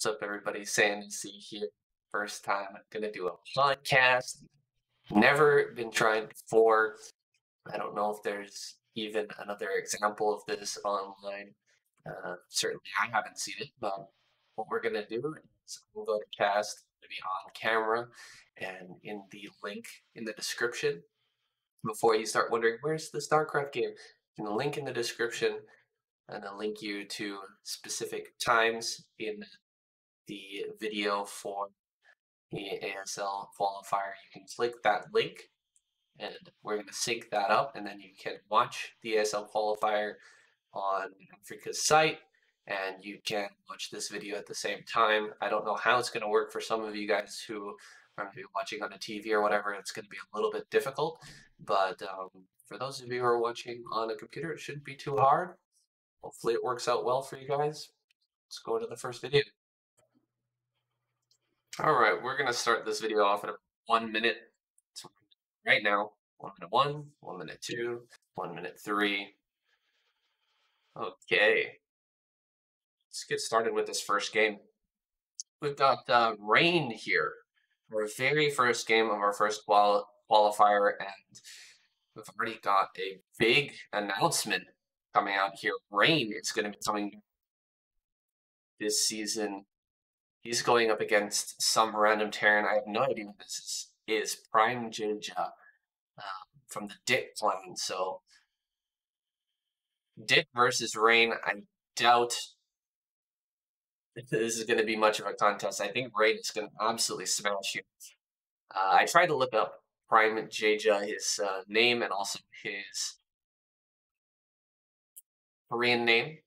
What's up, everybody? Sam C here. First time I'm gonna do a podcast. Never been tried before. I don't know if there's even another example of this online. Certainly, I haven't seen it. But what we're gonna do is we'll go to cast, maybe on camera, and in the link in the description. Before you start wondering where's the StarCraft game, in the link in the description, and I'll link you to specific times in the video for the ASL qualifier. You can click that link and we're going to sync that up, and then you can watch the ASL qualifier on Africa's site and you can watch this video at the same time. I don't know how it's going to work for some of you guys who are going to be watching on a TV or whatever. It's going to be a little bit difficult, but for those of you who are watching on a computer, it shouldn't be too hard. Hopefully it works out well for you guys. Let's go to the first video. All right, we're gonna start this video off at 1 minute. So right now, 1 minute 1, 1 minute 2, 1 minute 3. Okay, let's get started with this first game. We've got Rain here, our very first game of our first qualifier, and we've already got a big announcement coming out here. Rain is going to be coming this season. He's going up against some random Terran. I have no idea what this is. Prime Jeja from the Dick clan. So Dick versus Rain. I doubt this is going to be much of a contest. I think Rain is going to absolutely smash you. I tried to look up Prime Jeja, his name, and also his Korean name.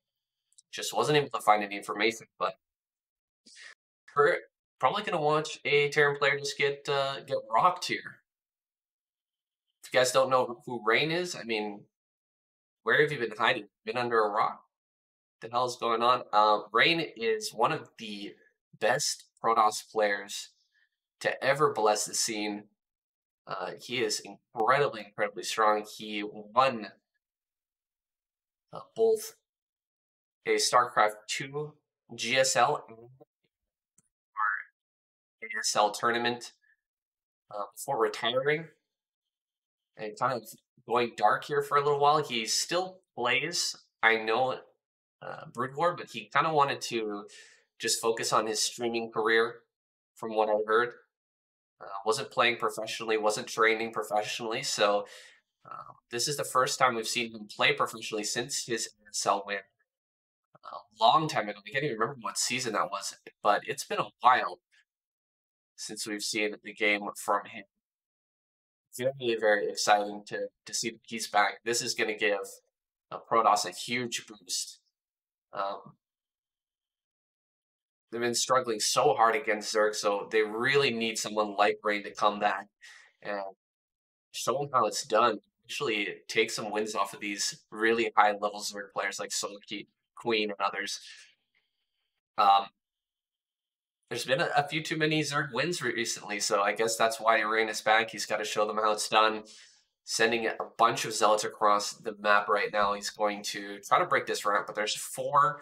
Just wasn't able to find any information, but we're probably going to watch a Terran player just get rocked here. If you guys don't know who Rain is, I mean, where have you been hiding? Been under a rock? What the hell is going on? Rain is one of the best Protoss players to ever bless the scene. He is incredibly strong. He won both a StarCraft 2 GSL and ASL tournament before retiring and kind of going dark here for a little while. He still plays, I know, Broodwar, but he kind of wanted to just focus on his streaming career from what I heard. Wasn't playing professionally, wasn't training professionally, so this is the first time we've seen him play professionally since his ASL win a long time ago. I can't even remember what season that was, but it's been a while since we've seen the game from him. Very exciting to see that he's back. This is going to give Protoss a huge boost. They've been struggling so hard against Zerg, so they really need someone like Rain to come back and show them how it's done. Actually take some wins off of these really high-level Zerg players like Solki, Queen, and others. There's been a few too many Zerg wins recently, so I guess that's why Rain is back. He's got to show them how it's done. Sending a bunch of Zealots across the map right now. He's going to try to break this ramp, but there's 4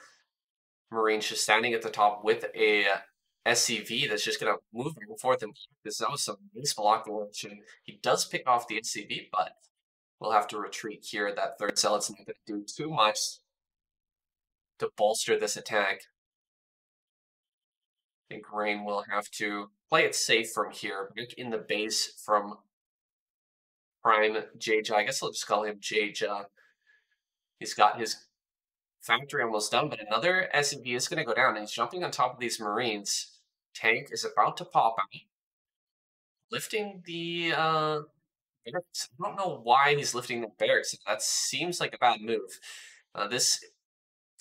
Marines just standing at the top with a SCV that's just going to move back and forth. And that was some nice blocking action. He does pick off the SCV, but we'll have to retreat here. That third Zealot's not going to do too much to bolster this attack. I think Rain will have to play it safe from here. Back in the base from Prime Jeja. I guess I'll just call him Jeja. He's got his factory almost done, but another SCV is going to go down, and he's jumping on top of these Marines. Tank is about to pop out. Lifting the barracks. I don't know why he's lifting the barracks. That seems like a bad move. This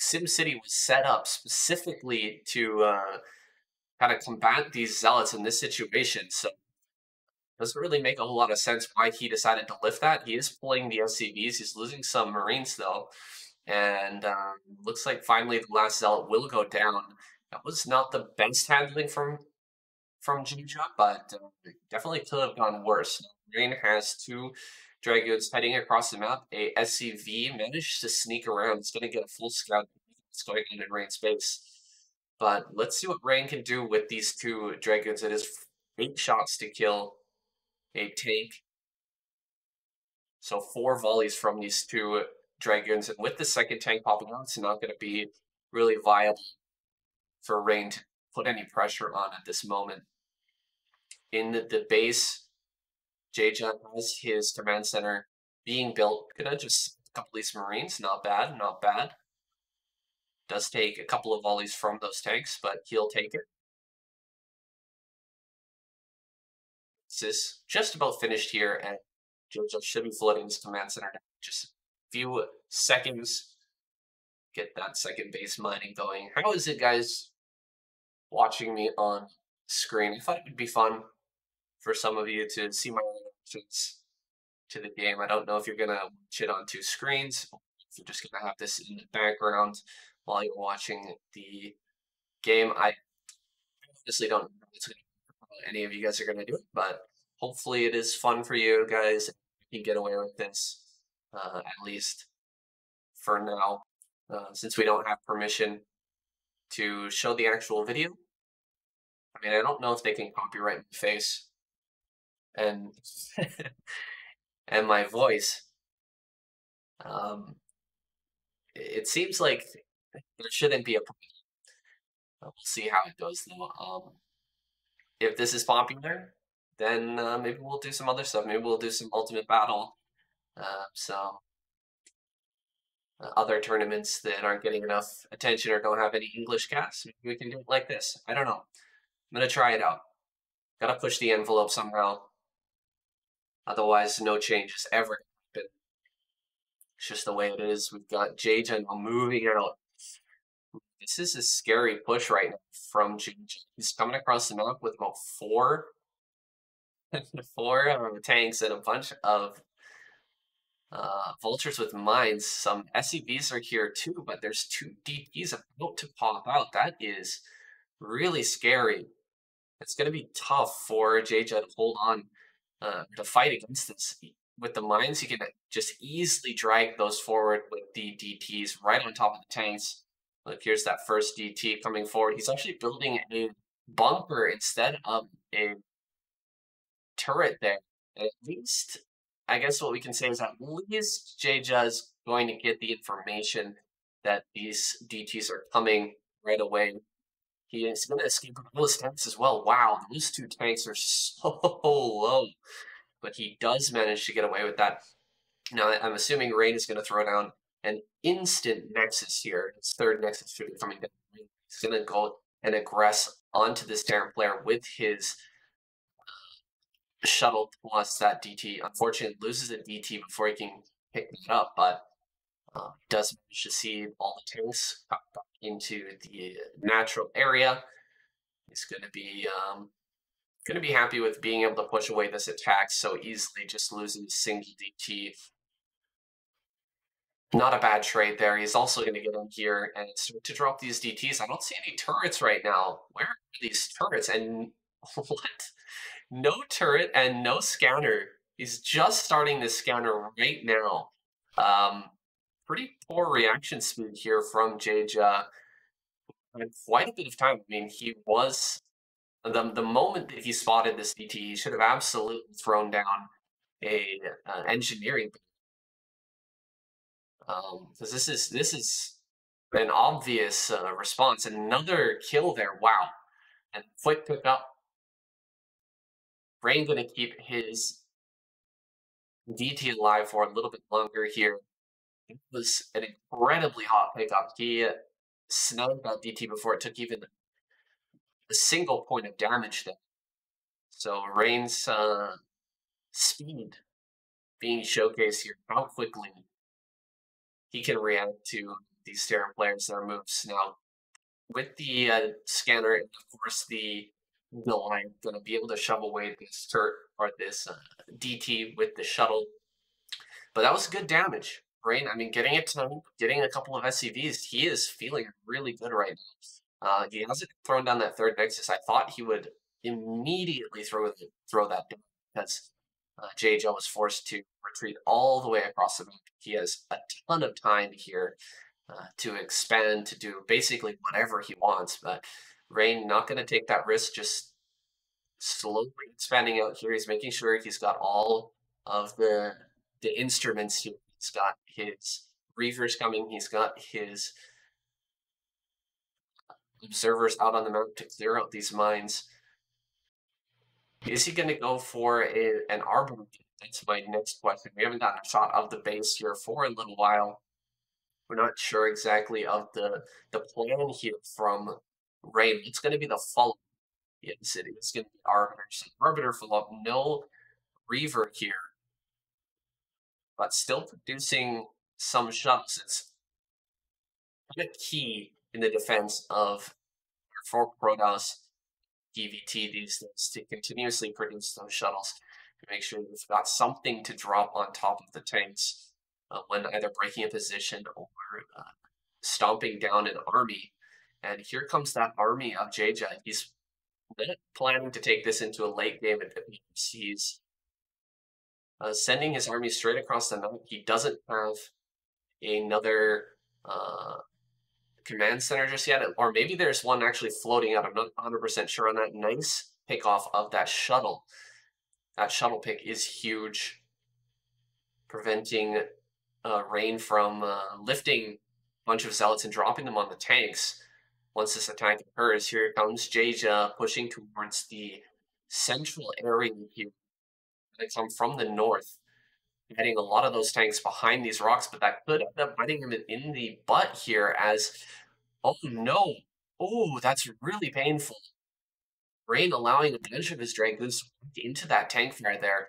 SimCity was set up specifically to kind of combat these Zealots in this situation, so it doesn't really make a whole lot of sense why he decided to lift that. He is pulling the SCVs. He's losing some Marines, though, and looks like finally the last Zealot will go down. That was not the best handling from Jeja, but definitely could have gone worse. Rain has 2 Dragoons heading across the map. A SCV managed to sneak around. It's going to get a full scout. It's going on in Rain's base. But let's see what Rain can do with these two Dragons. It is 8 shots to kill a tank. So 4 volleys from these two Dragons. And with the second tank popping out, it's not going to be really viable for Rain to put any pressure on at this moment. In the base, Jaja has his command center being built. Gonna just a couple of these Marines. Not bad, not bad. Does take a couple of volleys from those tanks, but he'll take it. This is just about finished here, and Jaja should be flooding his command center. Just a few seconds. Get that second base mining going. How is it, guys, watching me on screen? I thought it would be fun for some of you to see my reactions to the game. I don't know if you're gonna watch it on 2 screens, or if you're just gonna have this in the background while you're watching the game. I honestly don't know if any of you guys are gonna do it, but hopefully it is fun for you guys. You can get away with this, at least for now, since we don't have permission to show the actual video. I mean, I don't know if they can copyright my face and and my voice. It seems like there shouldn't be a problem. We'll see how it goes, though. If this is popular, then maybe we'll do some other stuff. Maybe we'll do some Ultimate Battle, some other tournaments that aren't getting enough attention or don't have any English cast. Maybe we can do it like this. I don't know. I'm going to try it out. Gotta push the envelope somehow. Otherwise, no changes ever happen. It's just the way it is. We've got Jaja now moving out. This is a scary push right now from Jaja. He's coming across the map with about 4 tanks and a bunch of vultures with mines. Some SCVs are here too, but there's 2 DPs about to pop out. That is really scary. It's going to be tough for Jaja to hold on to fight against this. With the mines, he can just easily drag those forward with the DTs right on top of the tanks. Look, here's that first DT coming forward. He's actually building a bunker instead of a turret there. And at least, I guess what we can say is at least Jaja's going to get the information that these DTs are coming right away. He is going to escape with all his tanks as well. Wow, those 2 tanks are so low. But he does manage to get away with that. Now, I'm assuming Rain is going to throw down an instant Nexus here. His 3rd Nexus should be coming down. He's going to go and aggress onto this Terran player with his shuttle plus that DT. Unfortunately, loses a DT before he can pick that up, but does manage to see all the tanks back into the natural area. He's going to be happy with being able to push away this attack so easily, just losing a single DT. Not a bad trade there. He's also going to get in here and start to drop these DTs. I don't see any turrets right now. Where are these turrets? And what? No turret and no scanner. He's just starting the scanner right now. Pretty poor reaction speed here from Jaja. Had quite a bit of time. I mean, he was the moment that he spotted this DT, he should have absolutely thrown down a engineering. Because this is an obvious response. Another kill there. Wow, and quick pick up. Rain gonna keep his DT alive for a little bit longer here. It was an incredibly hot pickup. He snugged that DT before it took even a single point of damage there. So Rain's speed being showcased here, how quickly he can react to these Terran players, their moves. Now, with the scanner, and of course the line, going to be able to shove away this turret or this DT with the shuttle. But that was good damage. Rain, I mean, getting it to getting a couple of SCVs, he is feeling really good right now. He hasn't thrown down that 3rd Nexus. I thought he would immediately throw that down because Jaja was forced to retreat all the way across the map. He has a ton of time here to expand, to do basically whatever he wants. But Rain not going to take that risk, just slowly expanding out here. He's making sure he's got all of the instruments here. He's got his Reavers coming. He's got his observers out on the map to clear out these mines. Is he going to go for an Arbor? That's my next question. We haven't gotten a shot of the base here for a little while. We're not sure exactly of the plan here from Rain. It's going to be the follow-up. Yes, it is going to be Arbiter. So Arbiter follow-up, no Reaver here, but still producing some shuttles. It's kind of key in the defense of for Protoss EVT these days to continuously produce those shuttles to make sure we've got something to drop on top of the tanks when either breaking a position or stomping down an army. And here comes that army of Jaja. He's planning to take this into a late game advantage. He's sending his army straight across the map. He doesn't have another command center just yet, or maybe there's one actually floating out. I'm not 100% sure on that. Nice pick off of that shuttle. That shuttle pick is huge, preventing Rain from lifting a bunch of zealots and dropping them on the tanks. Once this attack occurs, here comes Jaja pushing towards the central area here. They come from the north, getting a lot of those tanks behind these rocks, but that could end up biting him in the butt here as, oh no, oh, that's really painful. Rain allowing a bunch of his Dragoons into that tank fire there.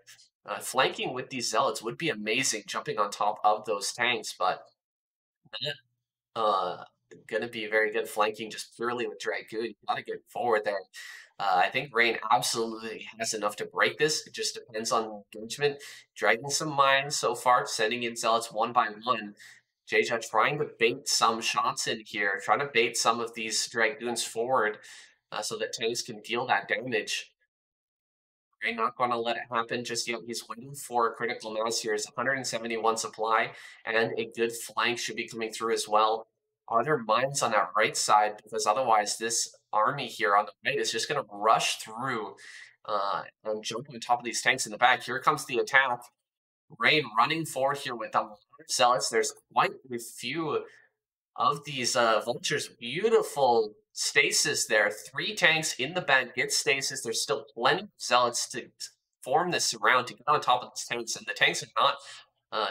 Flanking with these zealots would be amazing, jumping on top of those tanks, but going to be very good flanking just purely with Dragoon. You got to get forward there. I think Rain absolutely has enough to break this. It just depends on engagement. Dragging some mines so far, sending in zealots one by one. Jaja trying to bait some shots in here, trying to bait some of these Dragoons forward so that tanks can deal that damage. Rain not going to let it happen just yet. He's waiting for a critical mass here. It's 171 supply, and a good flank should be coming through as well. Are there mines on that right side? Because otherwise this army here on the right is just going to rush through and jump on top of these tanks in the back. Here comes the attack. Rain running forward here with a lot of zealots. There's quite a few of these vultures. Beautiful stasis there. 3 tanks in the back get stasis. There's still plenty of zealots to form this surround to get on top of these tanks, and the tanks are not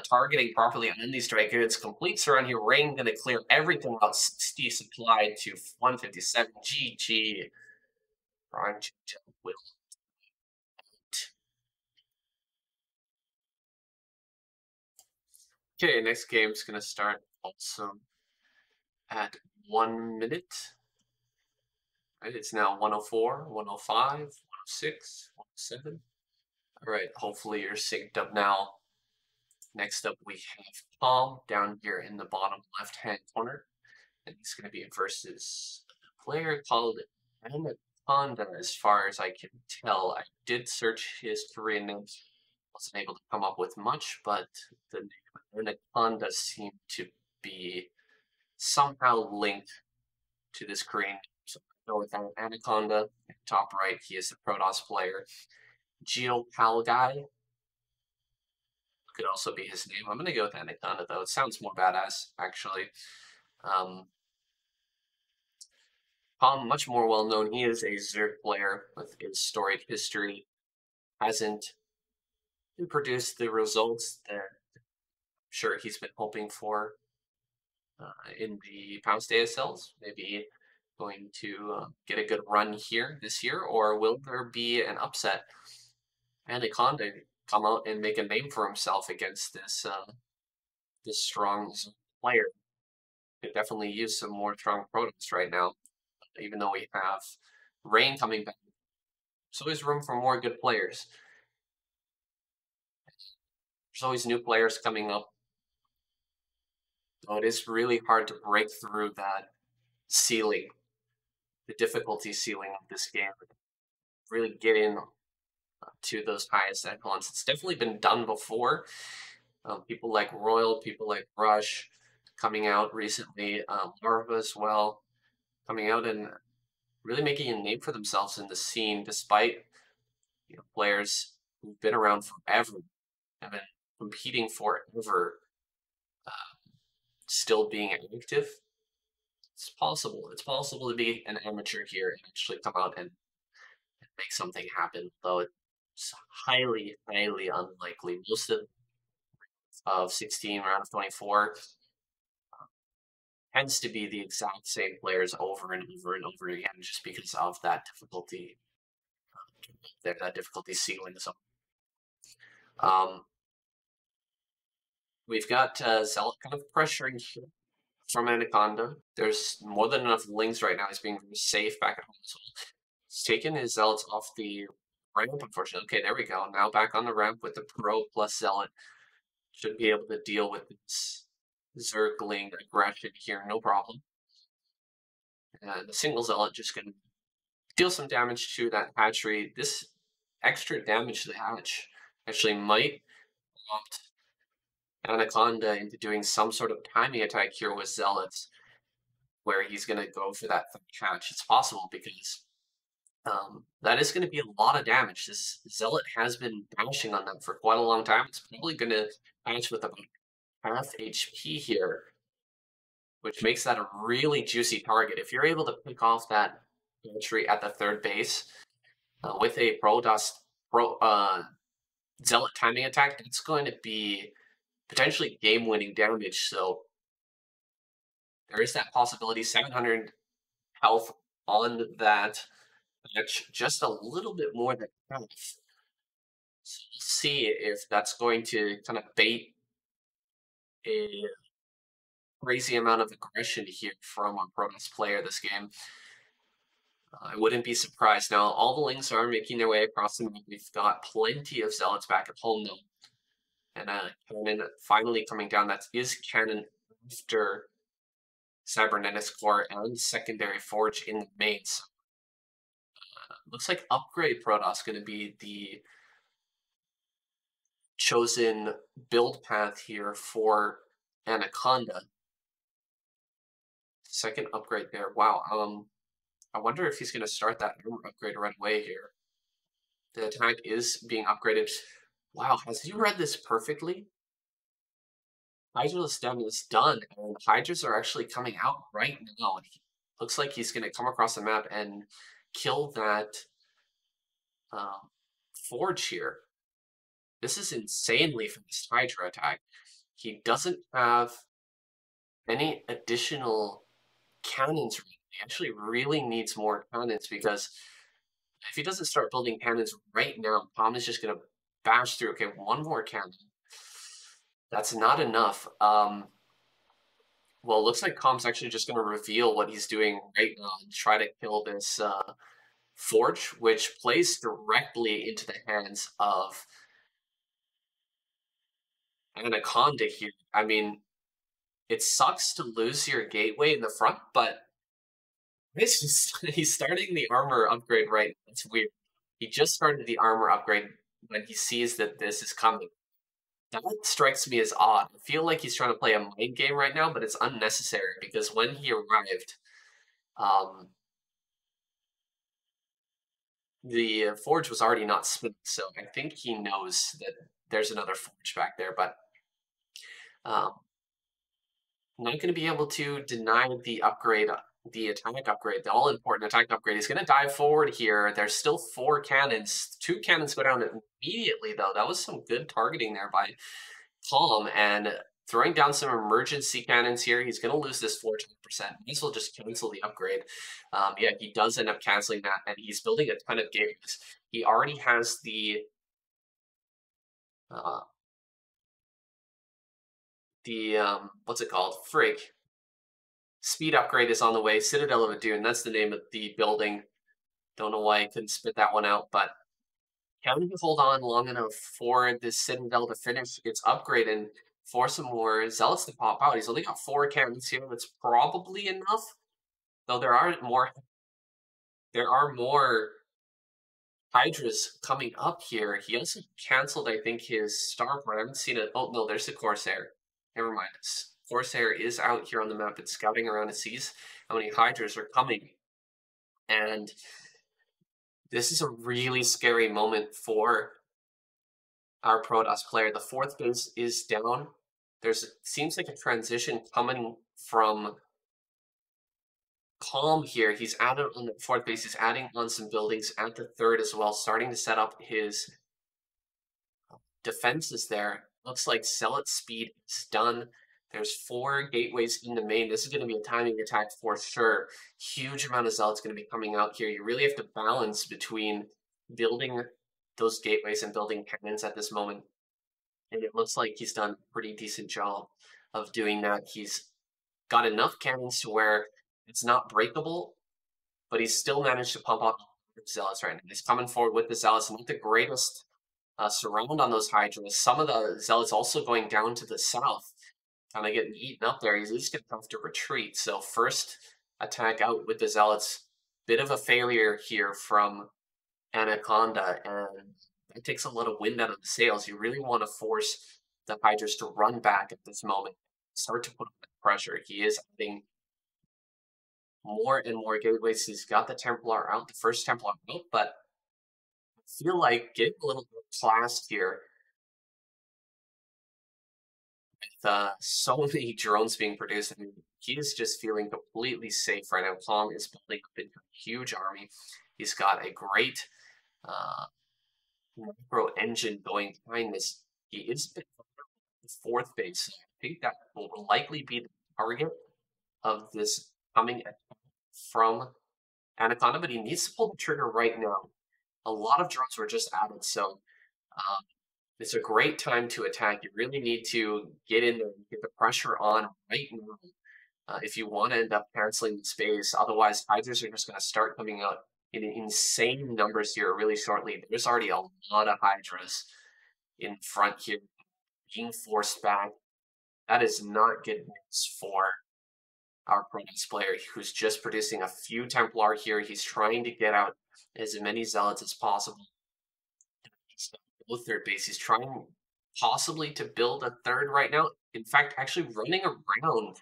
targeting properly on these Dragoons. Complete surround here. Rain going to clear everything out. 60 supply to 157. GG. Ron will. Okay, next game's going to start also at 1 minute. Right, it's now 104, 105, 106, 107. All right, hopefully you're synced up now. Next up, we have Tom down here in the bottom left-hand corner. And he's going to be versus a player called Anaconda, as far as I can tell. I did search his Korean name. Wasn't able to come up with much, but the name Anaconda seemed to be somehow linked to this Korean name. So go with that. Anaconda, top right, he is the Protoss player. Geopal guy could also be his name. I'm going to go with Anaconda, though. It sounds more badass, actually. Tom, much more well-known. He is a Zerg player with a storied history. Hasn't produced the results that I'm sure he's been hoping for in the past ASLs. Maybe going to get a good run here this year, or will there be an upset? Anaconda come out and make a name for himself against this this strong player. Could definitely use some more strong Protoss right now, even though we have Rain coming back. There's always room for more good players. There's always new players coming up. So it is really hard to break through that ceiling, the difficulty ceiling of this game. Really get in to those highest echelons. It's definitely been done before. People like Royal, people like Rush, coming out recently, Larva as well, coming out and really making a name for themselves in the scene, despite players who've been around forever, have been competing forever, still being active. It's possible. It's possible to be an amateur here and actually come out and make something happen, though it's highly, highly unlikely. Most of 16, round of 24, tends to be the exact same players over and over and over again, just because of that difficulty, that difficulty ceiling. So, we've got Zealot kind of pressuring here from Anaconda. There's more than enough lings right now. He's being very safe back at home as well. He's taken his Zealots off the ramp, unfortunately. Okay, there we go. Now back on the ramp with the Pro plus Zealot. Should be able to deal with this Zergling aggression here, no problem. And the single Zealot just going to deal some damage to that hatchery. This extra damage to the hatch actually might prompt Anaconda into doing some sort of timing attack here with Zealots, where he's going to go for that hatch. It's possible because that is going to be a lot of damage. This Zealot has been bashing on them for quite a long time. It's probably going to hatch with about half HP here, which makes that a really juicy target. If you're able to pick off that hatchery at the third base with a Zealot timing attack, it's going to be potentially game-winning damage. So there is that possibility. 700 health on that match, just a little bit more than half. So we'll see if that's going to kind of bait a crazy amount of aggression here from our Protoss player this game. I wouldn't be surprised. Now, all the lings are making their way across the map. We've got plenty of Zealots back at home, though. And Cannon finally coming down. That is Cannon after Cybernetics Core and Secondary Forge in the main. So, looks like Upgrade Protoss going to be the chosen build path here for Anaconda. Second upgrade there. Wow. I wonder if he's going to start that armor upgrade right away here. The attack is being upgraded. Wow, has you read this perfectly? Hydra's Stem is done, and Hydras are actually coming out right now. And looks like he's going to come across the map and kill that Forge here. This is insanely fast Hydra attack. He doesn't have any additional cannons. He actually really needs more cannons, because if he doesn't start building cannons right now, Tom is just going to bash through. Okay, one more cannon. That's not enough. Well, it looks like Com's actually just going to reveal what he's doing right now and try to kill this Forge, which plays directly into the hands of Anaconda here. I mean, it sucks to lose your gateway in the front, but he's starting the armor upgrade right. That's weird. He just started the armor upgrade when he sees that this is coming. That strikes me as odd. I feel like he's trying to play a mind game right now, but it's unnecessary, because when he arrived, the Forge was already not split, so I think he knows that there's another Forge back there, but not going to be able to deny the upgrade, the attack upgrade, the all-important attack upgrade. He's going to dive forward here. There's still 4 cannons. 2 cannons go down immediately, though. That was some good targeting there by Calm, and throwing down some emergency cannons here. He's going to lose this 400%. Might as well just cancel the upgrade. Yeah, he does end up canceling that, and he's building a ton of games. He already has the what's it called? Frig. Speed upgrade is on the way. Citadel of Adune, that's the name of the building. Don't know why I couldn't spit that one out, but can he hold on long enough for this Citadel to finish its upgrade and force some more Zealots to pop out? He's only got 4 cannons here. That's probably enough, though there are more Hydras coming up here. He also canceled, I think, his Starport. I haven't seen it. Oh, no, there's the Corsair. Never mind. It's Corsair is out here on the map and scouting around and sees how many Hydras are coming. And this is a really scary moment for our Protoss player. The 4th base is down. Seems like a transition coming from Calm here. He's added on the 4th base. He's adding on some buildings at the 3rd as well, starting to set up his defenses there. Looks like Zealot speed is done. There's 4 gateways in the main. This is going to be a timing attack for sure. Huge amount of Zealots going to be coming out here. You really have to balance between building those gateways and building cannons at this moment. And it looks like he's done a pretty decent job of doing that. He's got enough cannons to where it's not breakable, but he's still managed to pump up Zealots right now. He's coming forward with the Zealots, not the greatest surround on those Hydras. Some of the Zealots also going down to the south, kind of getting eaten up there. He's at least going to have to retreat. So first attack out with the Zealots. Bit of a failure here from Anaconda, and that takes a lot of wind out of the sails. You really want to force the Hydras to run back at this moment, start to put up pressure. He is adding more and more gateways. He's got the Templar out, the first Templar out, but I feel like getting a little bit classed here with so many drones being produced. I mean, he is just feeling completely safe right now. Calm is building up into a huge army. He's got a great macro engine going behind this. He is the 4th base. So I think that will likely be the target of this coming attack from Anaconda, but he needs to pull the trigger right now. A lot of drones were just added, so it's a great time to attack. You really need to get in there and get the pressure on right now if you want to end up canceling the space. Otherwise, Hydras are just going to start coming out in insane numbers here really shortly. There's already a lot of Hydras in front here being forced back. That is not good news for our Protoss player, who's just producing a few Templar here. He's trying to get out as many Zealots as possible. He's got both 3rd base. He's trying possibly to build a 3rd right now. In fact, actually running around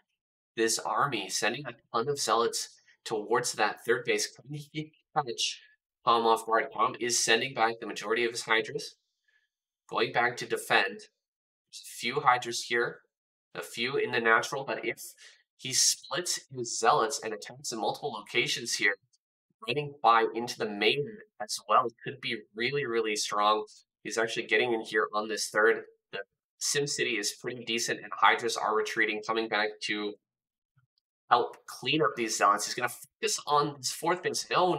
this army, sending a ton of Zealots towards that 3rd base. Can he catch Palm off guard? Palm is sending back the majority of his Hydras, going back to defend. There's a few Hydras here, a few in the natural, but if he splits his Zealots and attacks in multiple locations here, running by into the main as well could be really, really strong. He's actually getting in here on this 3rd. The SimCity is pretty decent, and Hydras are retreating, coming back to help clean up these Zealots. He's going to focus on his 4th base. No.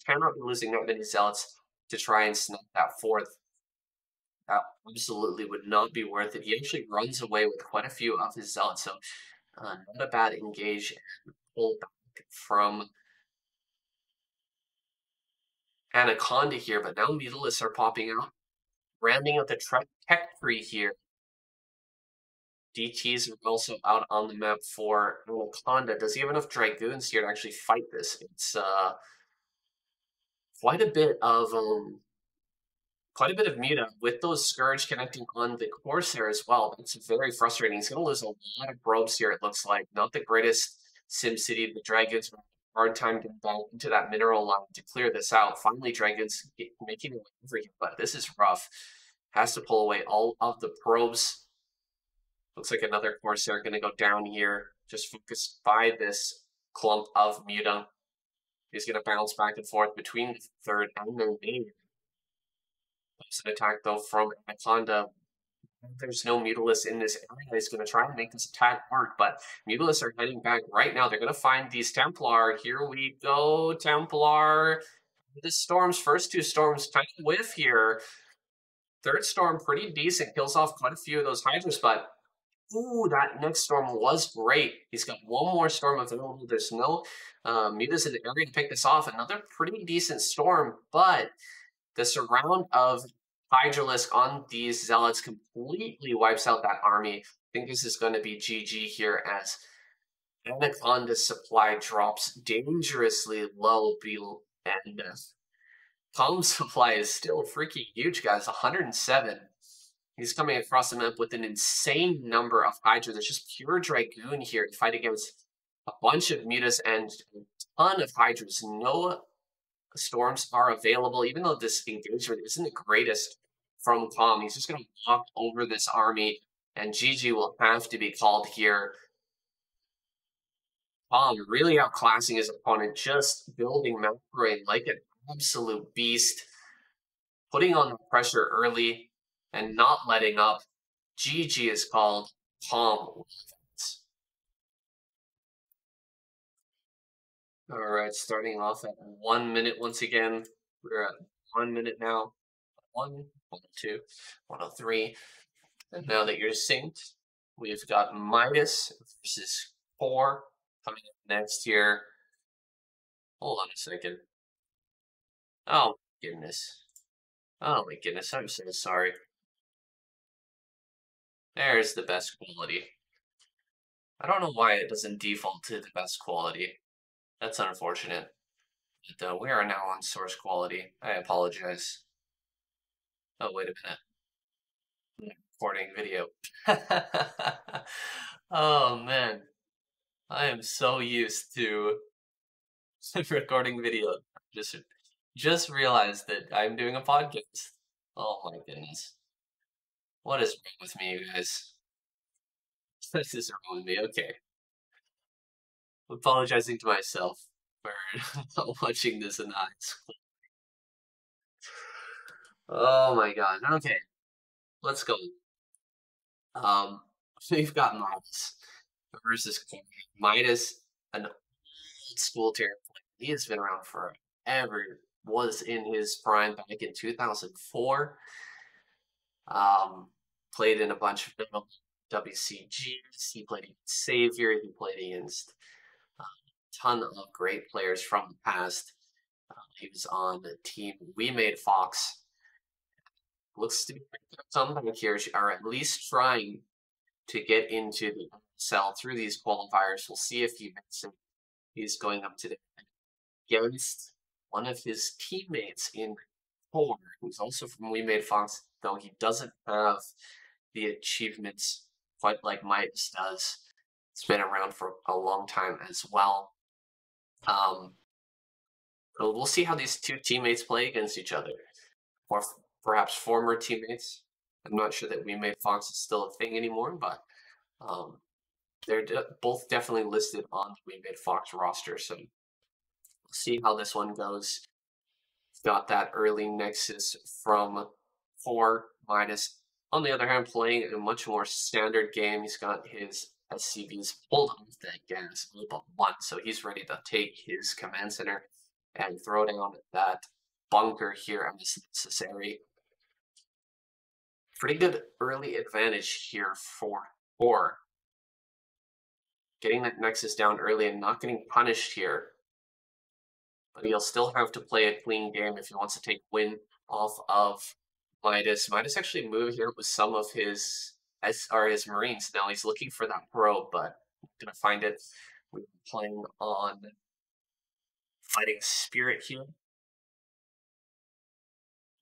Cannot be losing that many Zealots to try and snap that 4th. That absolutely would not be worth it. He actually runs away with quite a few of his Zealots, so not a bad engage and pull back from Anaconda here, but now Midas are popping out. Rounding out the tech tree here. DTs are also out on the map for Anaconda. Does he have enough Dragoons here to actually fight this? It's quite a bit of Muta with those Scourge connecting on the Corsair as well. It's very frustrating. He's going to lose a lot of probes here, it looks like. Not the greatest SimCity. The Dragons have a hard time getting back into that mineral line to clear this out. Finally, Dragons making it over here, but this is rough. Has to pull away all of the probes. Looks like another Corsair going to go down here. Just focused by this clump of Muta. He's going to bounce back and forth between the 3rd and the main. There's an attack, though, from Anaconda. There's no Mutalisk in this area. He's going to try and make this attack work, but Mutalisk are heading back right now. They're going to find these Templar. Here we go, Templar. The storms, first 2 storms, kind of whiff here. 3rd storm, pretty decent. Kills off quite a few of those Hydras, but ooh, that next storm was great. He's got one more storm available. There's no Midas in the area to pick this off. Another pretty decent storm, but the surround of Hydralisk on these Zealots completely wipes out that army. I think this is going to be GG here as Anaconda's supply drops dangerously low, and Calm's supply is still freaking huge, guys. 107. He's coming across the map with an insane number of Hydra. There's just pure Dragoon here to fight against a bunch of Midas and a ton of Hydras. No storms are available, even though this engagement isn't the greatest from Tom. He's just going to walk over this army, and GG will have to be called here. Tom really outclassing his opponent, just building map terrain like an absolute beast, putting on the pressure early and not letting up. GG is called. Tom. All right, starting off at 1 minute once again. We're at 1 minute now. 1, 102, 103. And now that you're synced, we've got Midas versus 4 coming up next here. Hold on a second. Oh, goodness. Oh, my goodness. I'm so sorry. There's the best quality. I don't know why it doesn't default to the best quality. That's unfortunate. But we are now on source quality. I apologize. Oh, wait a minute. I'm recording video. Oh, man. I am so used to recording video. Just realized that I'm doing a podcast. Oh my goodness. What is wrong with me, you guys? This is wrong with me. Okay. Apologizing to myself for not watching this in high school. Oh my god. Okay. Let's go. We've got Midas versus Midas, an old school tier. He has been around forever. Was in his prime back in 2004. Played in a bunch of WCGs. He played against Savior. He played against a ton of great players from the past. He was on the team We Made Fox. Looks to be some back here are at least trying to get into the ASL through these qualifiers. We'll see if he makes it. He's going up today against one of his teammates in 4, who's also from We Made Fox, though he doesn't have the achievements quite like Midas does. It's been around for a long time as well. We'll see how these two teammates play against each other, or perhaps former teammates. I'm not sure that We Made Fox is still a thing anymore, but they're both definitely listed on the We Made Fox roster, so we'll see how this one goes. Got that early nexus from 4 Midas. On the other hand, playing a much more standard game. He's got his SCVs pulled off that gas up 1, so he's ready to take his command center and throw down that bunker here as necessary. Pretty good early advantage here for 4. Getting that nexus down early and not getting punished here. But he'll still have to play a clean game if he wants to take win off of Midas. Midas actually moved here with some of his Marines. Now he's looking for that probe, but I'm gonna find it. We're playing on Fighting Spirit here.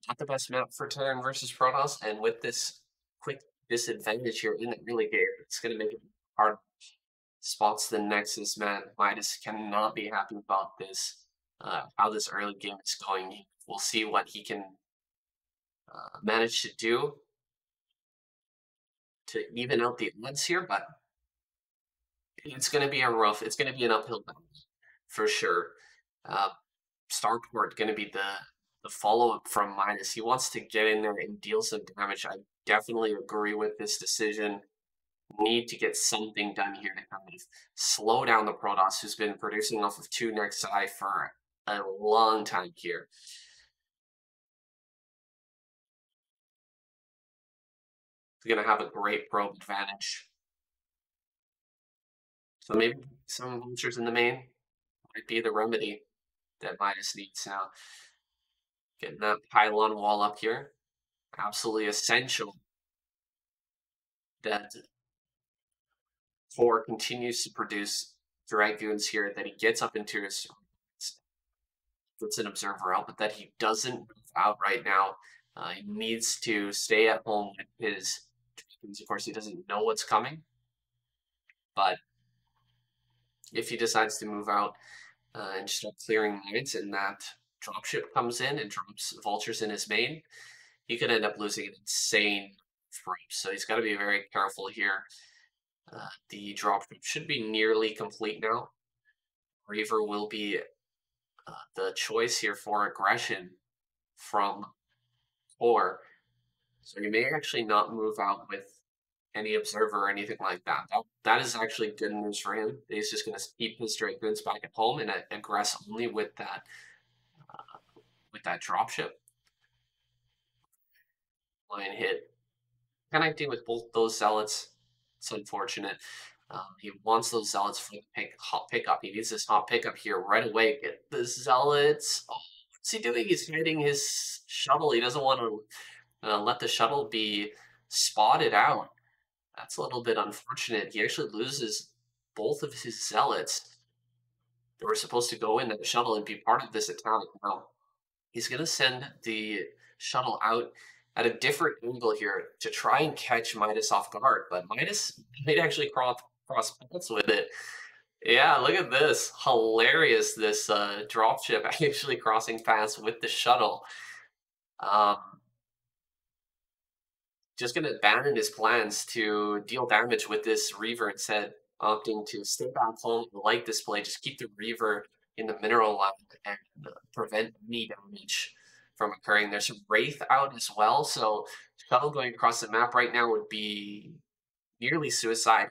Not the best map for Terran versus Protoss, and with this quick disadvantage here in the early game, it's gonna make it hard. Spots the Nexus, man. Midas cannot be happy about this. How this early game is going. We'll see what he can manage to do to even out the odds here, but it's going to be an uphill battle for sure. Starcraft going to be the follow-up from Midas. He wants to get in there and deal some damage. I definitely agree with this decision. Need to get something done here to kind of slow down the Protoss, who's been producing off of 2 Nexi for a long time here. He's going to have a great probe advantage. So maybe some vultures in the main might be the remedy that Midas needs now. Getting that pylon wall up here. Absolutely essential that 4 continues to produce Dragoons here, that he gets up into his, gets an observer out, but that he doesn't move out right now He needs to stay at home with his dragons. Of course, he doesn't know what's coming, but if he decides to move out and start clearing mines, and that dropship comes in and drops vultures in his main, he could end up losing an insane frame. So he's got to be very careful here. The dropship should be nearly complete now. Reaver will be the choice here for aggression from 4. So you may actually not move out with any observer or anything like that. That is actually good news for him. He's just going to keep his dragoons back at home and aggress only with that dropship. Line hit, connecting with both those zealots. It's unfortunate. He wants those zealots for the hot pickup. He needs this hot pickup here right away. Get the zealots. Oh, what's he doing? He's hiding his shuttle. He doesn't want to let the shuttle be spotted out. That's a little bit unfortunate. He actually loses both of his zealots that were supposed to go in that shuttle and be part of this attack. Now, he's going to send the shuttle out at a different angle here to try and catch Midas off guard, but Midas might actually cross paths with it. Yeah, look at this. Hilarious, this dropship actually crossing paths with the shuttle. Just going to abandon his plans to deal damage with this Reaver instead, opting to stay back home, light display, just keep the Reaver in the mineral line and prevent any damage from occurring. There's some Wraith out as well, so shuttle going across the map right now would be nearly suicide.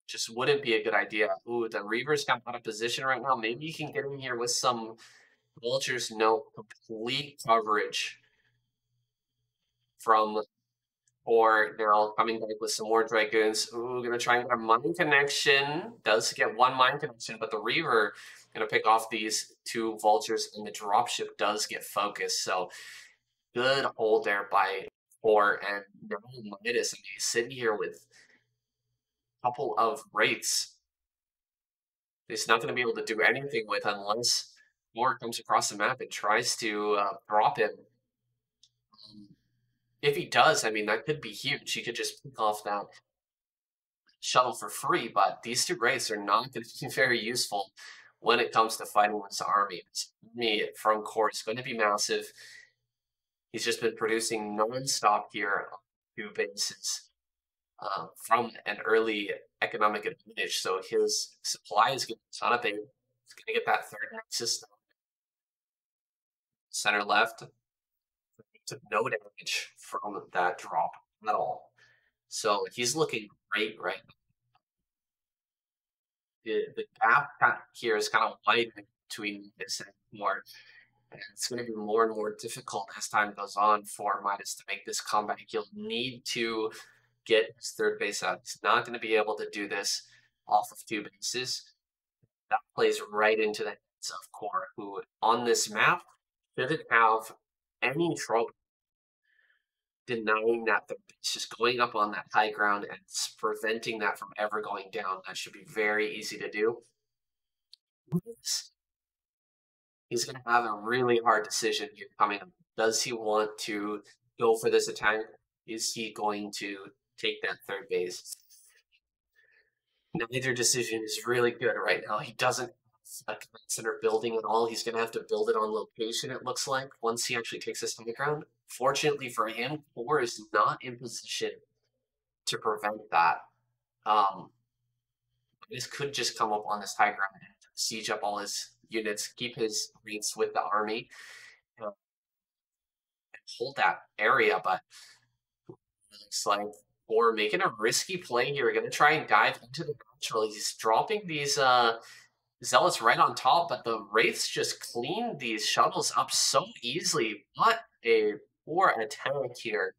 Just wouldn't be a good idea. Ooh, the Reaver's got out of position right now. Maybe you can get in here with some vultures. No, complete coverage from 4. Now coming back with some more dragoons. Ooh, gonna try and get a mine connection. Does get one mine connection, but the Reaver gonna pick off these 2 vultures, and the dropship does get focused. So good hold there by 4, and now Midas, I mean, he's sitting here with a couple of Wraiths. He's not gonna be able to do anything with unless 4 comes across the map and tries to drop him. If he does, I mean, that could be huge. He could just pick off that shuttle for free, but these 2 Wraiths are not going to be very useful when it comes to fighting this army. This army from Core is going to be massive. He's just been producing non-stop here on 2 bases from an early economic advantage, so his supply is getting a ton of bait. He's going to get that 3rd nexus. Center left. Took no damage from that drop at all. So he's looking great right now. The gap here is kind of widening between this and more. And it's going to be more and more difficult as time goes on for Midas to make this comeback. He'll need to get his 3rd base out. He's not going to be able to do this off of 2 bases. That plays right into the hands of Core, who on this map shouldn't have any trouble denying that the base, just going up on that high ground and preventing that from ever going down. That should be very easy to do. He's going to have a really hard decision here coming up. Does he want to go for this attack? Is he going to take that 3rd base? Neither decision is really good right now. He doesn't have a command center building at all. He's going to have to build it on location, it looks like, once he actually takes this high ground. Fortunately for him, 4 is not in position to prevent that. This could just come up on this high ground and siege up all his units, keep his Wraiths with the army, and hold that area, but it looks like 4 making a risky play here. We're going to try and dive into the natural. He's dropping these zealots right on top, but the Wraiths just clean these shuttles up so easily. What a poor attack here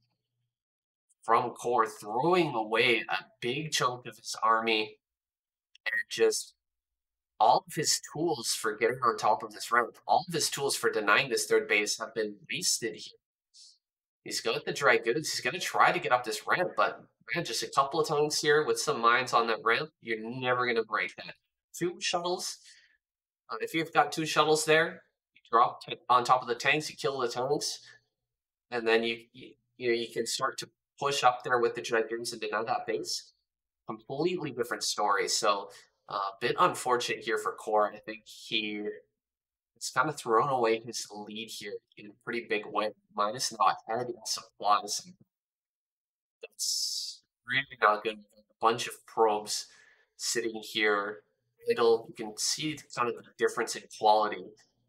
from Core, throwing away a big chunk of his army, and just all of his tools for getting on top of this ramp, all of his tools for denying this 3rd base have been wasted here. He's got the dragoons. He's going to try to get up this ramp, but man, just a couple of times here with some mines on that ramp, you're never going to break that. 2 shuttles. If you've got 2 shuttles there, you drop on top of the tanks, you kill the tanks, and then you can start to push up there with the Dragoons and deny that base. Completely different story. So a bit unfortunate here for Core. I think he has kind of thrown away his lead here in a pretty big way. Midas now ahead in supplies. That's really not good. A bunch of probes sitting here idle. You can see kind of the difference in quality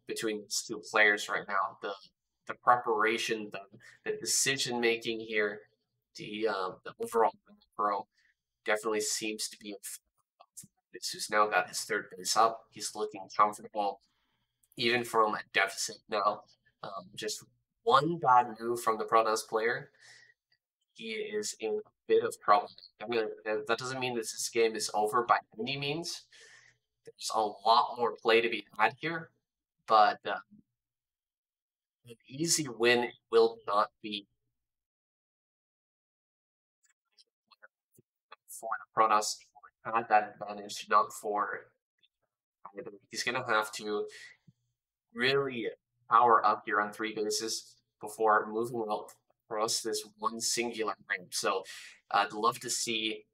between these two players right now. The preparation, the decision making here, the overall macro definitely seems to be in who's now got his third base up. He's looking comfortable, even from a deficit now. Just one bad move from the Protoss player, he is in a bit of trouble. That doesn't mean that this game is over by any means. There's a lot more play to be had here, but an easy win will not be for the Protoss. Had that advantage, not for either. He's going to have to really power up here on 3 bases before moving out across this one singular ramp. So I'd love to see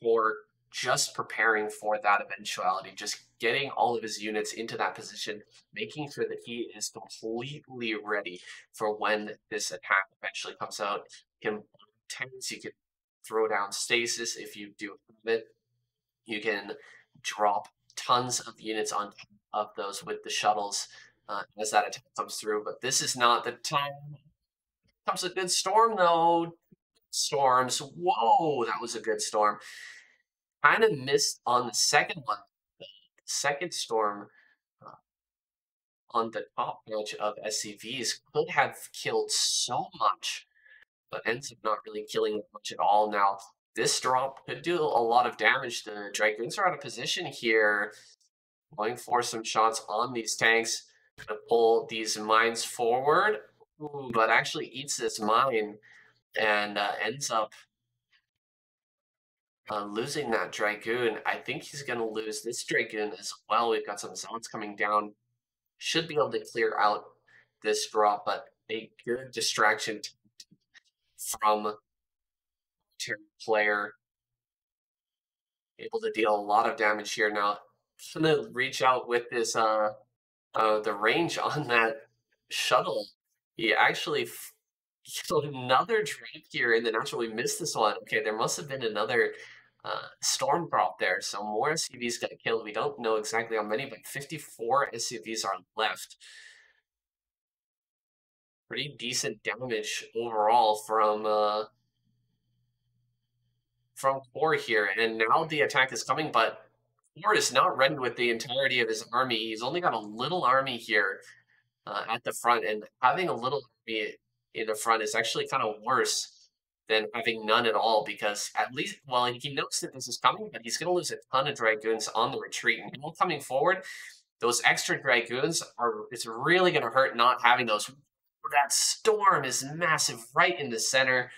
for just preparing for that eventuality, just getting all of his units into that position, making sure that he is completely ready for when this attack eventually comes out. You can throw down stasis if you do it. You can drop tons of units on top of those with the shuttles as that attack comes through. But this is not the time. Comes a good storm, though. Storms. Whoa, that was a good storm. Kind of missed on the second one. The second storm on the top edge of SCVs could have killed so much, but ends up not really killing much at all. Now, this drop could do a lot of damage. The Dragoons are out of position here, going for some shots on these tanks. Gonna pull these mines forward, but actually eats this mine and ends up losing that Dragoon. I think he's going to lose this Dragoon as well. We've got some Zealots coming down. Should be able to clear out this drop, but a good distraction from player. Able to deal a lot of damage here. Now, I'm going to reach out with this, the range on that shuttle. He actually killed another drop here in the natural. We missed this one. Okay, there must have been another storm drop there. So more SCVs got killed. We don't know exactly how many, but 54 SCVs are left. Pretty decent damage overall from Core here. And now the attack is coming, but Core is not ready with the entirety of his army. He's only got a little army here at the front, and having a little army in the front is actually kind of worse than having none at all, because at least, well, he knows that this is coming, but he's going to lose a ton of Dragoons on the retreat. And now coming forward, those extra Dragoons it's really going to hurt not having those. That storm is massive right in the center,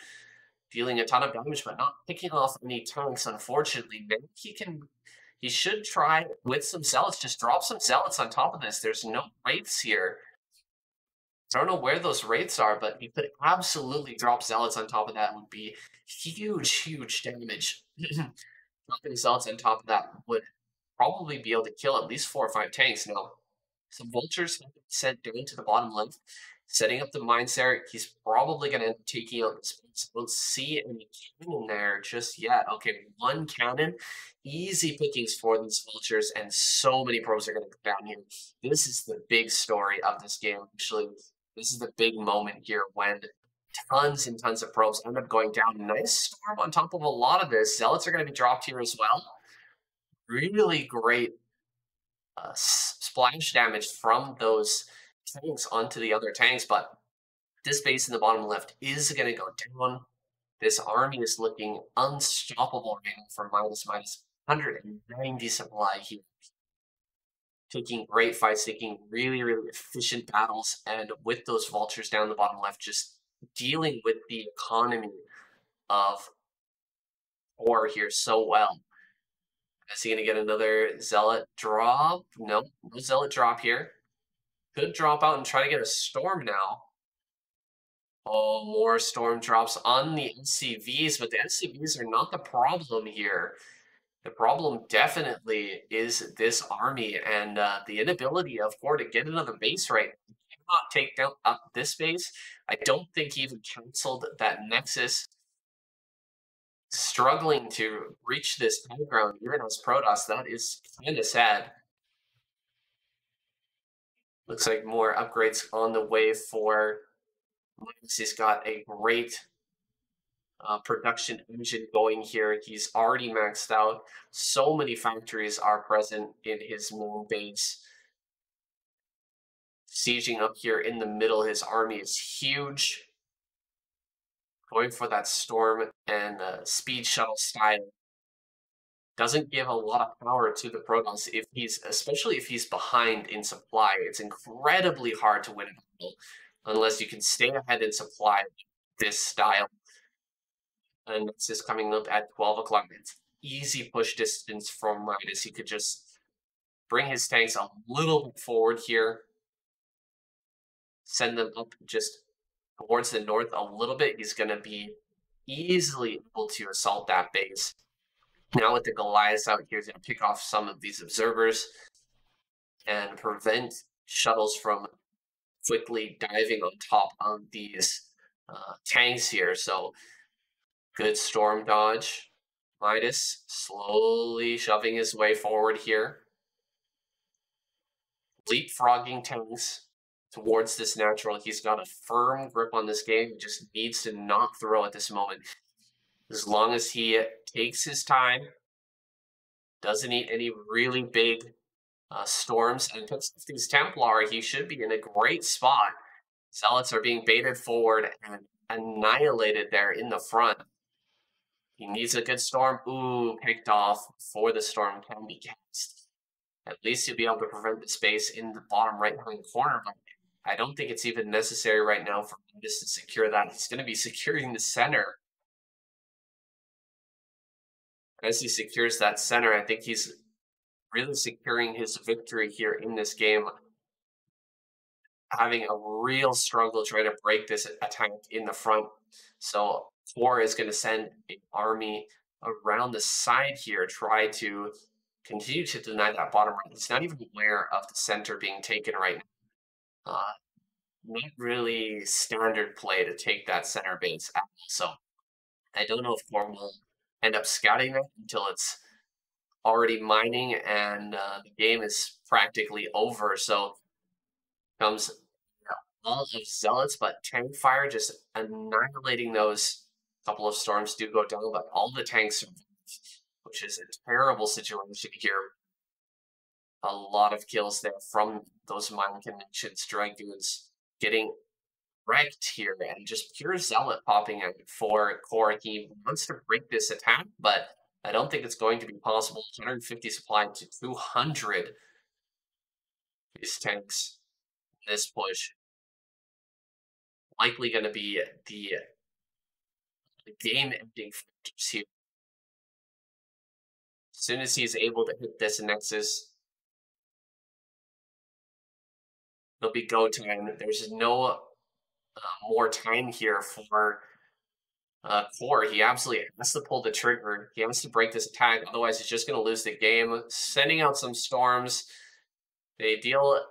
dealing a ton of damage, but not picking off any tanks, unfortunately. Maybe he should try with some Zealots, just drop some Zealots on top of this. There's no Wraiths here. I don't know where those Wraiths are, but you could absolutely drop Zealots on top of that. It would be huge, huge damage. Dropping Zealots on top of that would probably be able to kill at least 4 or 5 tanks. Now, some Vultures have been sent down to the bottom left, setting up the mines there. He's probably going to end up taking out the space. I don't see any cannon there just yet. Okay, 1 cannon. Easy pickings for these Vultures, and so many probes are going to go down here. This is the big story of this game, actually. This is the big moment here when tons and tons of probes end up going down. Nice storm on top of a lot of this. Zealots are going to be dropped here as well. Really great splash damage from those tanks onto the other tanks, but this base in the bottom left is going to go down. This army is looking unstoppable right now for minus 190 supply here. Taking great fights, taking really, really efficient battles, and with those Vultures down the bottom left, just dealing with the economy of Core here so well. Is he going to get another Zealot drop? No, no Zealot drop here. Could drop out and try to get a storm now. Oh, more storm drops on the SCVs, but the SCVs are not the problem here. The problem definitely is this army and the inability of Core to get another base right. He cannot take down up this base. I don't think he even canceled that Nexus. Struggling to reach this high ground, even as Protoss, that is kind of sad. Looks like more upgrades on the way for Midas. He's got a great production engine going here. He's already maxed out. So many factories are present in his main base. Sieging up here in the middle, his army is huge. Going for that storm and speed shuttle style doesn't give a lot of power to the Protoss if especially if he's behind in supply. It's incredibly hard to win a battle unless you can stay ahead in supply this style. And this is coming up at 12 o'clock. It's easy push distance from Midas. He could just bring his tanks a little bit forward here. Send them up just towards the north a little bit. He's going to be easily able to assault that base. Now with the Goliaths out here, he's going to pick off some of these observers and prevent shuttles from quickly diving on top of these tanks here. So good storm dodge. Midas slowly shoving his way forward here. Leapfrogging tanks towards this natural. He's got a firm grip on this game. He just needs to not throw at this moment. As long as he takes his time, doesn't need any really big storms, and picks up these Templar, he should be in a great spot. Zealots are being baited forward and annihilated there in the front. He needs a good storm. Ooh, picked off before the storm can be cast. At least he'll be able to prevent the space in the bottom right-hand corner, but I don't think it's even necessary right now for Midas to secure that. He's going to be securing the center. As he secures that center, I think he's really securing his victory here in this game. Having a real struggle trying to break this attack in the front. So Core is going to send an army around the side here, try to continue to deny that bottom right. He's not even aware of the center being taken right now. Not really standard play to take that center base out. So I don't know if Core will end up scouting that until it's already mining and the game is practically over. So comes all of Zealots, but tank fire just annihilating those. Couple of storms do go down, but all the tanks survive, which is a terrible situation here. A lot of kills there from those mine connections. Dragoons getting wrecked here, and just pure Zealot popping out for Core. He wants to break this attack, but I don't think it's going to be possible. 150 supplied to 200. These tanks, this push, likely going to be the game-ending factors here. As soon as he's able to hit this Nexus, it'll be go time. There's no more time here for Core. He absolutely has to pull the trigger. He has to break this attack, otherwise he's just going to lose the game. Sending out some storms. They deal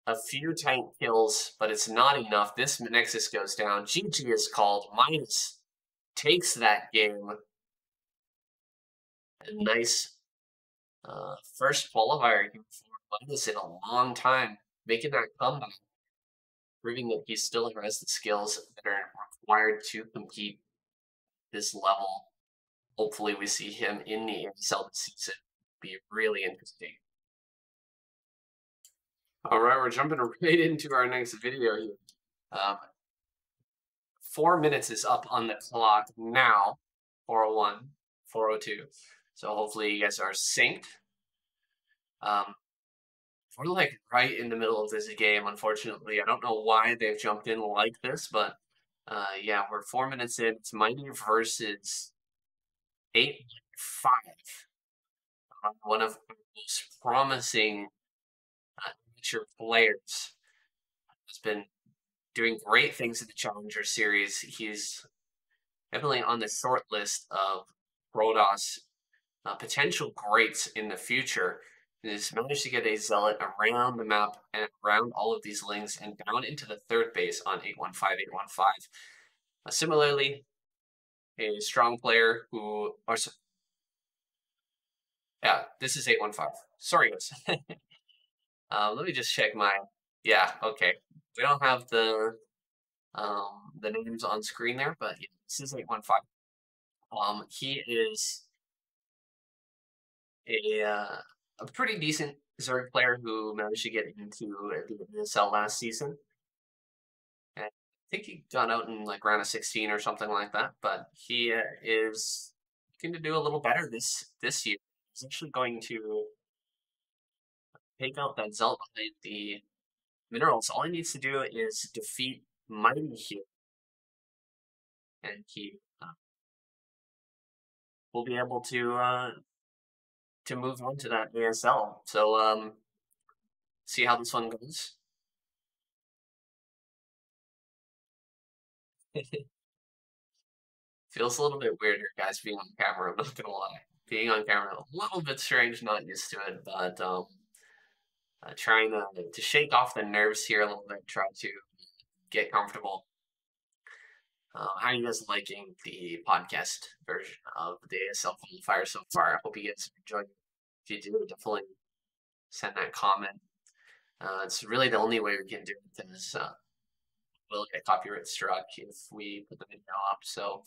a few tank kills, but it's not enough. This Nexus goes down. GG is called. Midas takes that game. A nice first qualifier for Midas in a long time, making that comeback, proving that he still has the skills that are required to compete this level. Hopefully we see him in the ASL this season. Be really interesting. All right, we're jumping right into our next video here. 4 minutes is up on the clock now. 4:01, 4:02. So hopefully you guys are synced. We're like right in the middle of this game, unfortunately. I don't know why they've jumped in like this, but yeah, we're 4 minutes in. It's Mighty versus 8-5. One of the most promising amateur players. has been doing great things in the Challenger Series. He's definitely on the short list of Protoss potential greats in the future. He's managed to get a Zealot around the map and around all of these links and down into the third base on 815. Similarly, a strong player who, or yeah, this is 815. Sorry, guys. Let me just check my. Yeah, okay. We don't have the names on screen there, but yeah, this is 815. He is a pretty decent Zerg player who managed to get into the ASL last season. And I think he got out in like round of 16 or something like that. But he is looking to do a little better this year. He's actually going to take out that Zealot behind the minerals. All he needs to do is defeat Midas here, and he will be able to move on to that ASL. So see how this one goes. Feels a little bit weird here, guys, being on camera. I'm not gonna lie. Being on camera, a little bit strange, not used to it, but trying to shake off the nerves here a little bit, try to get comfortable. How are you guys liking the podcast version of the ASL Qualifier so far? I hope you guys enjoyed. If you do, definitely send that comment. It's really the only way we can do it, because we'll get copyright struck if we put the video up. So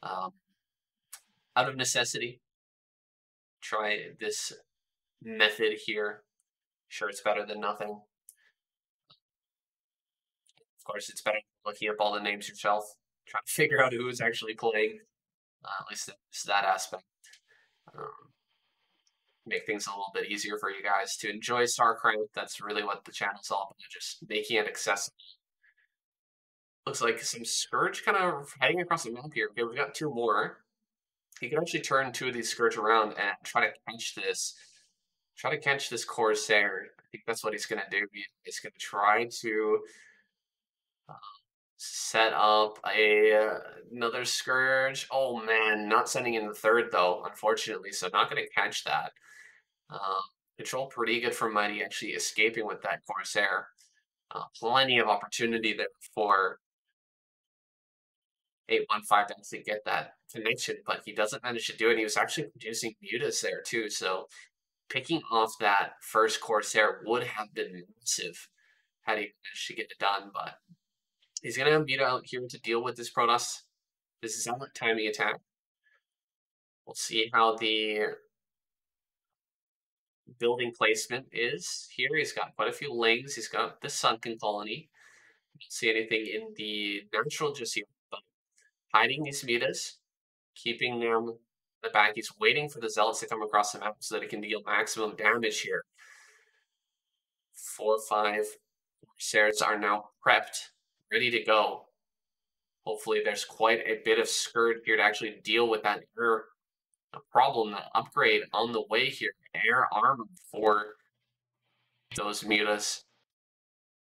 out of necessity, try this method here. Sure, it's better than nothing. Of course, it's better than looking up all the names yourself, trying to figure out who is actually playing. At least it's that aspect. Make things a little bit easier for you guys to enjoy StarCraft. That's really what the channel's all about, just making it accessible. Looks like some Scourge kind of heading across the map here. Okay, we've got two more. He can actually turn two of these Scourge around and try to catch this. Try to catch this Corsair. I think that's what he's going to do. He's going to try to set up another Scourge. Oh man, not sending in the third though, unfortunately. So not going to catch that. Control pretty good for Mighty, actually escaping with that Corsair. Plenty of opportunity there for 815 to actually get that connection, but he doesn't manage to do it. He was actually producing Midas there too, so picking off that first Corsair would have been massive had he managed to get it done, but he's going to have Midas out here to deal with this Protoss. This is not timing attack. We'll see how the building placement is here. He's got quite a few lings. He's got the Sunken Colony. Don't see anything in the natural just yet, but hiding these Midas, keeping them in the back. He's waiting for the Zealots to come across the map so that it can deal maximum damage here. 4 or 5 Corsairs are now prepped, ready to go. Hopefully there's quite a bit of Scourge here to actually deal with that air problem, the upgrade on the way here. Air armor for those Midas.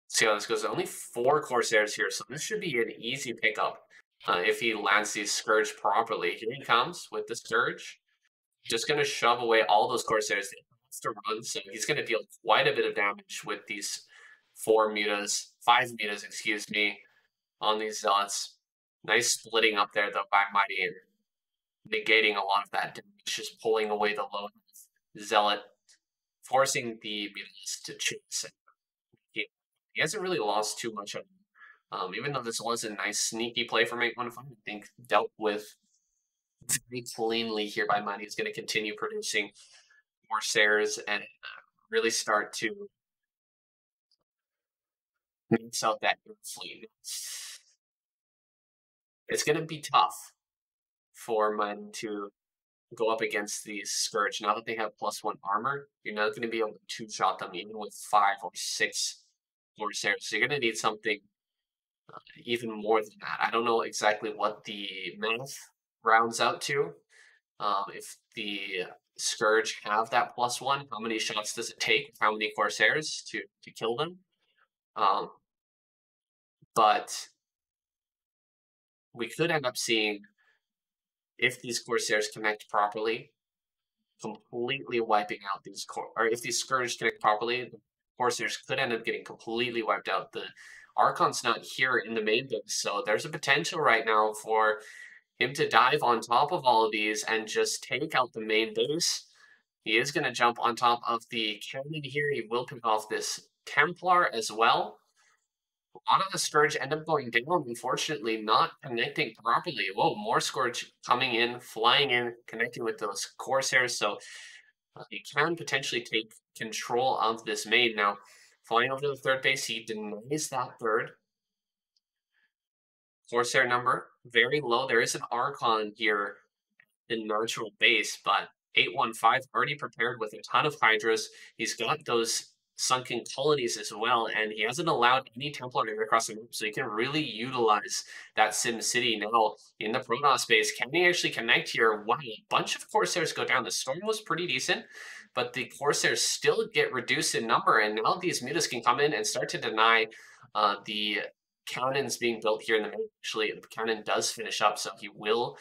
See how this goes. Only 4 Corsairs here, so this should be an easy pickup if he lands these Scourge properly. Here he comes with the Scourge. Just going to shove away all those Corsairs. They have to run, so he's going to deal quite a bit of damage with these 5 Midas, excuse me, on these Zealots. Nice splitting up there, though, by Mighty, and negating a lot of that damage, just pulling away the low Zealot, forcing the Midas to chase. He hasn't really lost too much of him. Even though this was a nice sneaky play from 815, I think dealt with very cleanly here by Mighty. He's going to continue producing Corsairs and really start to max out that fleet. It's going to be tough for Mighty to go up against these Scourge. Now that they have +1 armor, you're not going to be able to two-shot them even with 5 or 6 Corsairs. So you're going to need something even more than that. I don't know exactly what the math rounds out to. If the Scourge have that +1, how many shots does it take? How many Corsairs to kill them? but we could end up seeing, if these Corsairs connect properly, completely wiping out these or if these Scourge connect properly, the Corsairs could end up getting completely wiped out. The Archon's not here in the main base, so there's a potential right now for him to dive on top of all of these and just take out the main base. He is going to jump on top of the cannon here. He will pick off this Templar as well. A lot of the Scourge end up going down, unfortunately, not connecting properly. Whoa, more Scourge coming in, flying in, connecting with those Corsairs. So he can potentially take control of this main. Now, flying over to the third base, he denies that third. Corsair number, very low. There is an Archon here in natural base, but 815 already prepared with a ton of Hydras. He's got those sunken colonies as well, and he hasn't allowed any Templar to get across the map, so he can really utilize that Sim City now in the Protoss space. Can he actually connect here? Wow, a bunch of Corsairs go down. The Storm was pretty decent, but the Corsairs still get reduced in number, and now these Midas can come in and start to deny the cannons being built here in the main. Actually, the cannon does finish up, so he will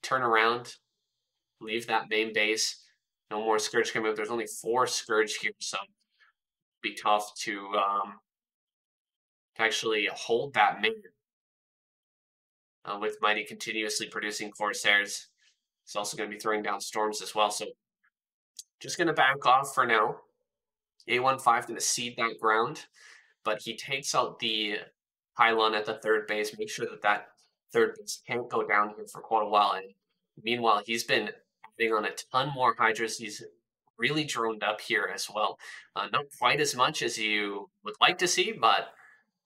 turn around, leave that main base. No more Scourge coming up. There's only 4 Scourge here, so it'll be tough to actually hold that main with Mighty continuously producing Corsairs. He's also going to be throwing down Storms as well, so just going to back off for now. A15 going to cede that ground, but he takes out the pylon at the third base, make sure that that third base can't go down here for quite a while. And meanwhile, he's been adding on a ton more Hydras. He's really droned up here as well. Not quite as much as you would like to see, but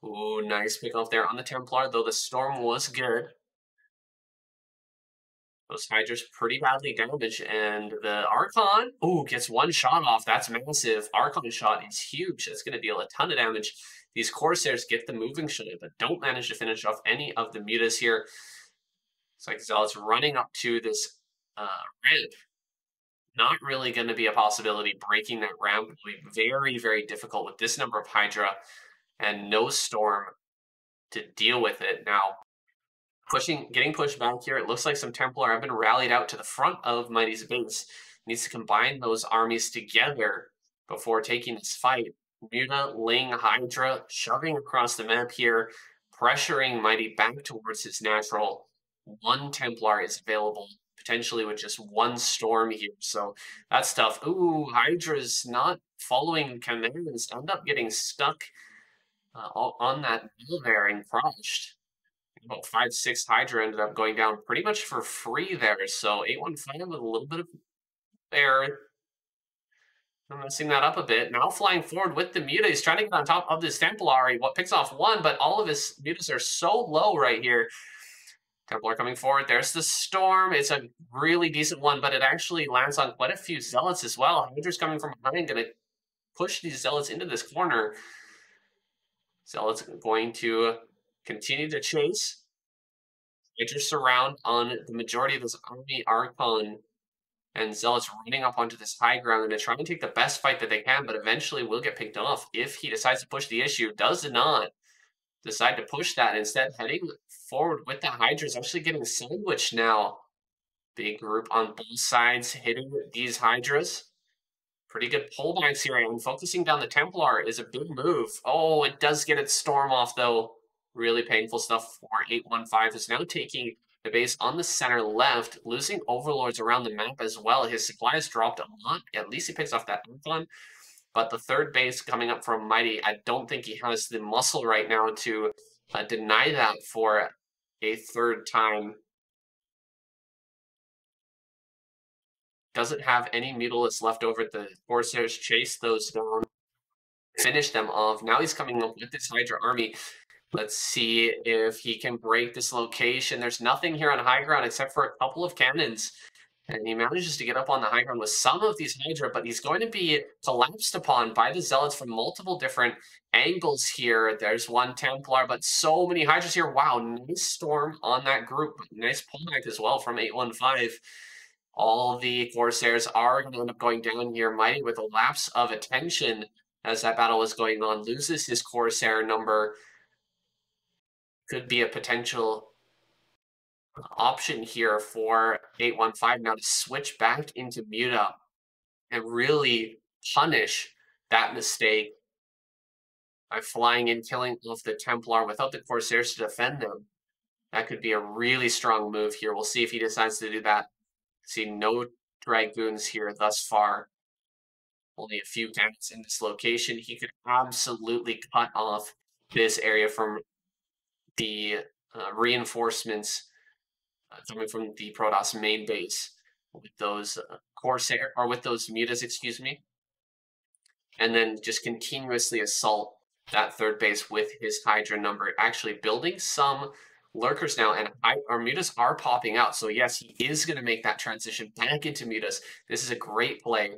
ooh, nice pick off there on the Templar, though the Storm was good. Those Hydras pretty badly damaged, and the Archon, ooh, gets one shot off. That's massive. Archon shot is huge. That's going to deal a ton of damage. These Corsairs get the moving shot, but don't manage to finish off any of the Midas here. It's like Zealot's running up to this ramp. Not really going to be a possibility. Breaking that ramp will be very, very difficult with this number of Hydra and no Storm to deal with it. Now, getting pushed back here. It looks like some Templar have been rallied out to the front of Mighty's base. Needs to combine those armies together before taking this fight. Muta, Ling, Hydra, shoving across the map here, pressuring Mighty back towards his natural. 1 Templar is available, potentially with just 1 Storm here. So that's tough. Ooh, Hydra's not following commands. End up getting stuck on that mill there and crushed. About 5-6 Hydra ended up going down pretty much for free there. So 815 with a little bit of error. I'm messing that up a bit. Now flying forward with the Muta. He's trying to get on top of this Templari. What picks off 1, but all of his Mutas are so low right here. Templar coming forward. There's the Storm. It's a really decent one, but it actually lands on quite a few Zealots as well. Hydra's coming from behind, going to push these Zealots into this corner. Zealots going to continue to chase. Hydra surround on the majority of this army. Archon and Zealots running up onto this high ground and try and take the best fight that they can, but eventually will get picked off if he decides to push the issue. Does not decide to push that. Instead, heading forward with the Hydras, actually getting sandwiched now. Big group on both sides hitting these Hydras. Pretty good pullbacks here, and focusing down the Templar is a big move. Oh, it does get its Storm off, though. Really painful stuff for 815. Is now taking the base on the center left, losing Overlords around the map as well. His supplies dropped a lot. At least he picks off that Anaconda. But the third base coming up from Mighty, I don't think he has the muscle right now to deny that for a third time. Doesn't have any Mutalisks left over. The Corsairs chase those down, finish them off. Now he's coming up with this Hydra army. Let's see if he can break this location. There's nothing here on high ground except for a couple of cannons. And he manages to get up on the high ground with some of these Hydra, but he's going to be collapsed upon by the Zealots from multiple different angles here. There's 1 Templar, but so many Hydras here. Wow, nice Storm on that group. Nice pullback as well from 815. All the Corsairs are going to end up going down here. Mighty, with a lapse of attention as that battle was going on, loses his Corsair number. could be a potential option here for 815 now to switch back into Muta and really punish that mistake by flying in, killing off the Templar without the Corsairs to defend them. That could be a really strong move here. We'll see if he decides to do that. See no Dragoons here thus far. Only a few cannons in this location. He could absolutely cut off this area from the reinforcements coming from the Protoss main base with those Corsair, or with those Mutas, excuse me. And then just continuously assault that third base with his Hydra number, actually building some lurkers now, and our Mutas are popping out. So yes, he is going to make that transition back into Mutas. This is a great play.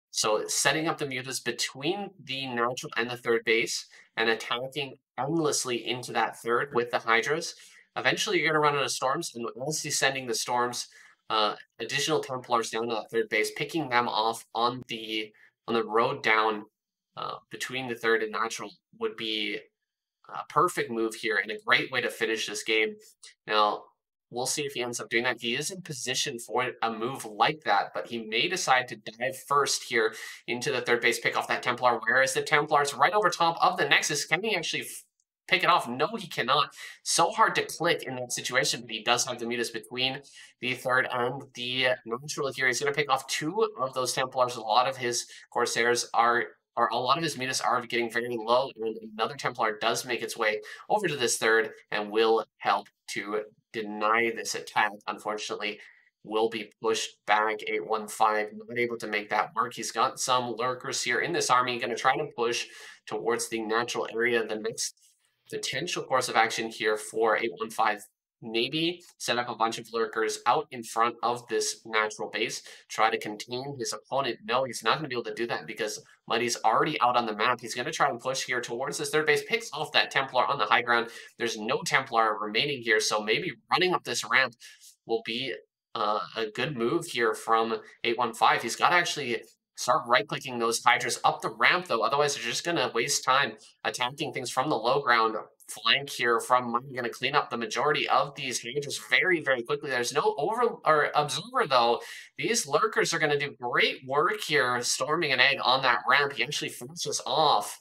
So setting up the Mutas between the natural and the third base and attacking endlessly into that third with the Hydras. Eventually you're going to run out of storms, and as he's sending the storms, additional Templars down to that third base, picking them off on the road down between the third and natural would be a perfect move here and a great way to finish this game. Now, we'll see if he ends up doing that. He is in position for a move like that, but he may decide to dive first here into the third base, pick off that Templar, whereas the Templar's right over top of the Nexus. Can he actually pick it off? No, he cannot. So hard to click in that situation, but he does have the Mutas between the third and the natural here. He's going to pick off two of those Templars. A lot of his Corsairs or a lot of his Midas are getting very low, and another Templar does make its way over to this third and will help to deny this attack. Unfortunately, will be pushed back. 815 not able to make that work. He's got some lurkers here in this army, going to try to push towards the natural area. The next potential course of action here for 815, maybe set up a bunch of lurkers out in front of this natural base, try to contain his opponent. No, he's not going to be able to do that because Mighty's already out on the map. He's going to try and push here towards this third base, picks off that Templar on the high ground. There's no Templar remaining here, so maybe running up this ramp will be a good move here from 815. He's got to actually start right-clicking those Hydras up the ramp, though. Otherwise, they're just going to waste time attacking things from the low ground. Flank here from Mighty going to clean up the majority of these Hydras very, very quickly. There's no observer, though. These lurkers are going to do great work here, storming an egg on that ramp. He actually finishes off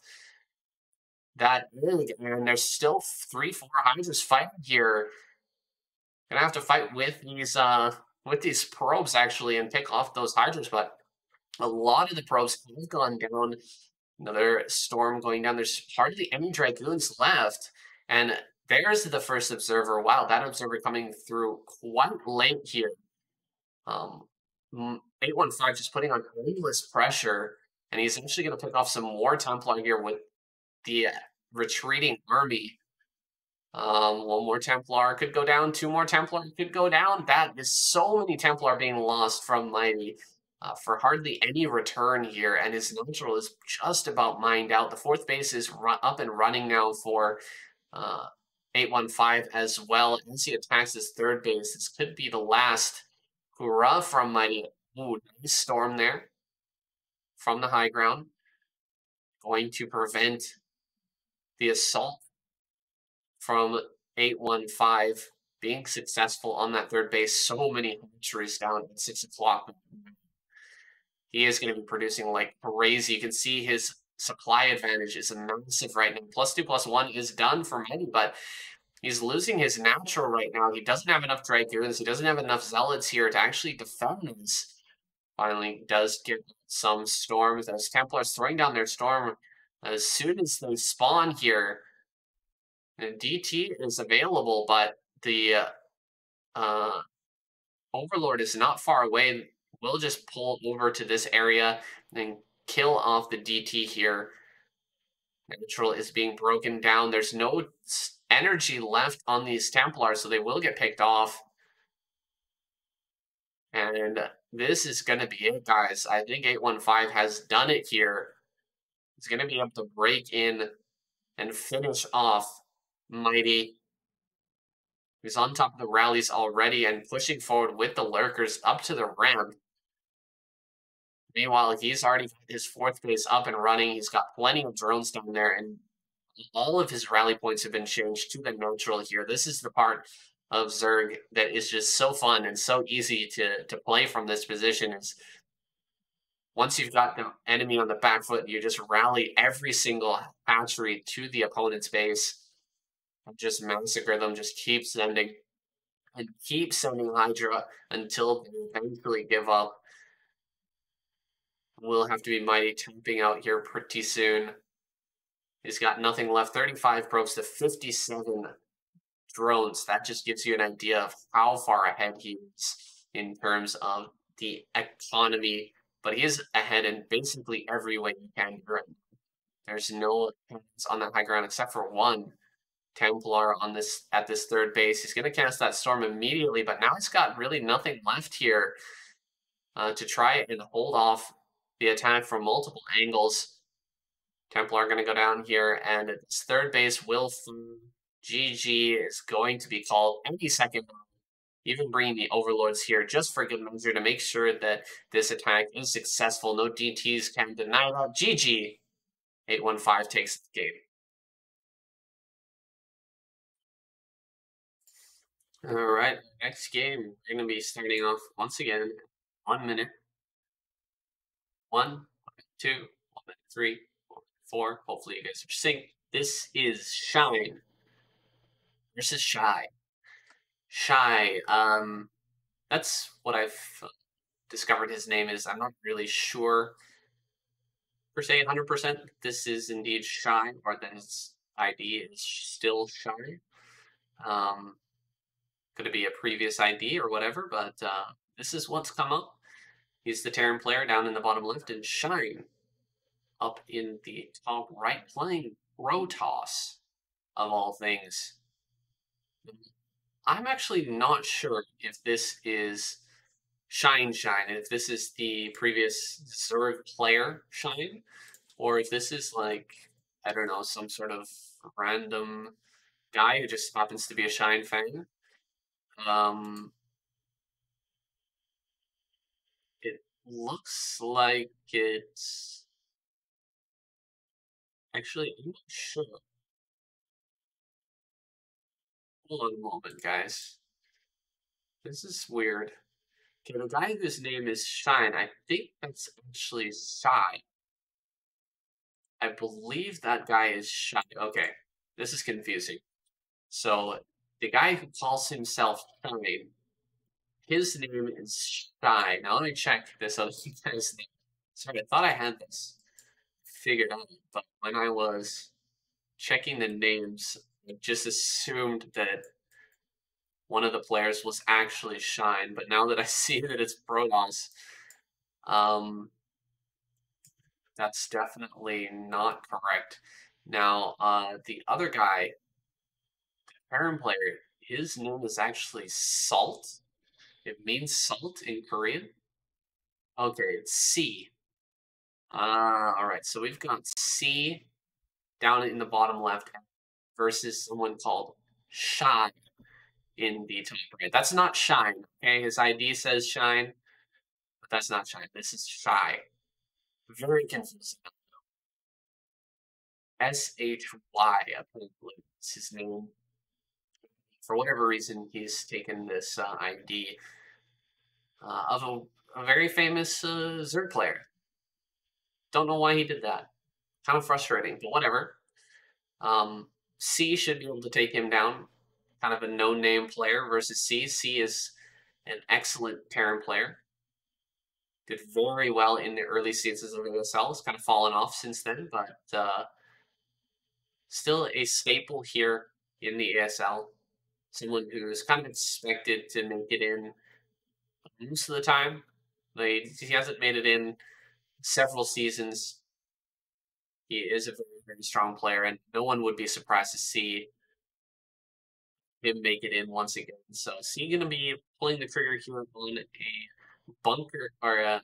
that egg, and there's still 3-4 Hydras fighting here. Gonna have to fight with these probes, actually, and pick off those Hydras, but a lot of the probes have gone down. Another storm going down. There's hardly any Dragoons left. And there's the first observer. Wow, that observer coming through quite late here. 815 just putting on endless pressure. And he's actually going to pick off some more Templar here with the retreating army. One more Templar could go down. Two more Templar could go down. That is so many Templar being lost from Mighty. For hardly any return here, and his natural is just about mined out. The fourth base is up and running now for 815 as well. As he attacks his third base, this could be the last hurrah from Mighty. Ooh, nice storm there from the high ground. Going to prevent the assault from 815 being successful on that third base. So many hatcheries down at 6 o'clock. He is going to be producing like crazy. You can see his supply advantage is massive right now. +2/+1 is done for Mighty, but he's losing his natural right now. He doesn't have enough Dragoons. He doesn't have enough Zealots here to actually defend this. Finally does get some storms. As Templars throwing down their storm as soon as they spawn here. And DT is available, but the Overlord is not far away. We'll just pull over to this area and kill off the DT here. Natural is being broken down. There's no energy left on these Templars, so they will get picked off. And this is going to be it, guys. I think 815 has done it here. He's going to be able to break in and finish off Mighty. He's on top of the rallies already and pushing forward with the lurkers up to the ramp. Meanwhile, he's already got his fourth base up and running. He's got plenty of drones down there, and all of his rally points have been changed to the neutral here. This is the part of Zerg that is just so fun and so easy to play from this position. Is once you've got the enemy on the back foot, you just rally every single hatchery to the opponent's base and just massacre them, just keep sending and keep sending Hydra until they eventually give up. We'll have to be mighty tapping out here pretty soon. He's got nothing left. 35 probes to 57 drones. That just gives you an idea of how far ahead he is in terms of the economy. But he is ahead in basically every way you can. There's no hands on that high ground except for one Templar on this at this third base. He's going to cast that storm immediately, but now he's got really nothing left here to try and hold off the attack from multiple angles. Templar are going to go down here, and this third base will GG is going to be called any second. Even bringing the Overlords here just for good measure to make sure that this attack is successful. No DTs can deny that. GG. 815 takes the game. All right, next game, we're going to be starting off once again, 1 minute. 1, 1 minute 2, 1 minute 3, 1 minute 4. Hopefully you guys are synced. This is Shine versus Shy. Shy, that's what I've discovered his name is. I'm not really sure per se 100% this is indeed Shy, or that his ID is still Shy. Could it be a previous ID or whatever, but this is what's come up. He's the Terran player down in the bottom left, and Shine up in the top right, playing Protoss, of all things. I'm actually not sure if this is Shine, if this is the previous Zerg player Shine, or if this is like, I don't know, some sort of random guy who just happens to be a Shine fan. It looks like it's actually, I'm not sure. Hold on a moment, guys. This is weird. Okay, the guy whose name is Shine, I think that's actually Shy. I believe that guy is Shy. Okay, this is confusing. So, the guy who calls himself Shine, his name is Shy. Now, let me check this other guy's name. Sorry, I thought I had this figured out, but when I was checking the names, I just assumed that one of the players was actually Shine, but now that I see that it's Protoss, that's definitely not correct. Now, the other guy, the Terran player, his name is actually Salt. It means salt in Korean. Okay, it's C. All right, so we've got C down in the bottom left versus someone called Shine in the top right. That's not Shine, okay? His ID says Shine, but that's not Shine. This is Shy. Very confusing. SHY, apparently, is his name. For whatever reason, he's taken this ID of a very famous Zerg player. Don't know why he did that. Kind of frustrating, but whatever. C should be able to take him down. Kind of a no-name player versus C. C is an excellent Terran player. Did very well in the early seasons of ASL. It's kind of fallen off since then, but still a staple here in the ASL. Someone who's kind of expected to make it in most of the time. He hasn't made it in several seasons. He is a very, very strong player, and no one would be surprised to see him make it in once again. So is he going to be pulling the trigger here on a bunker or a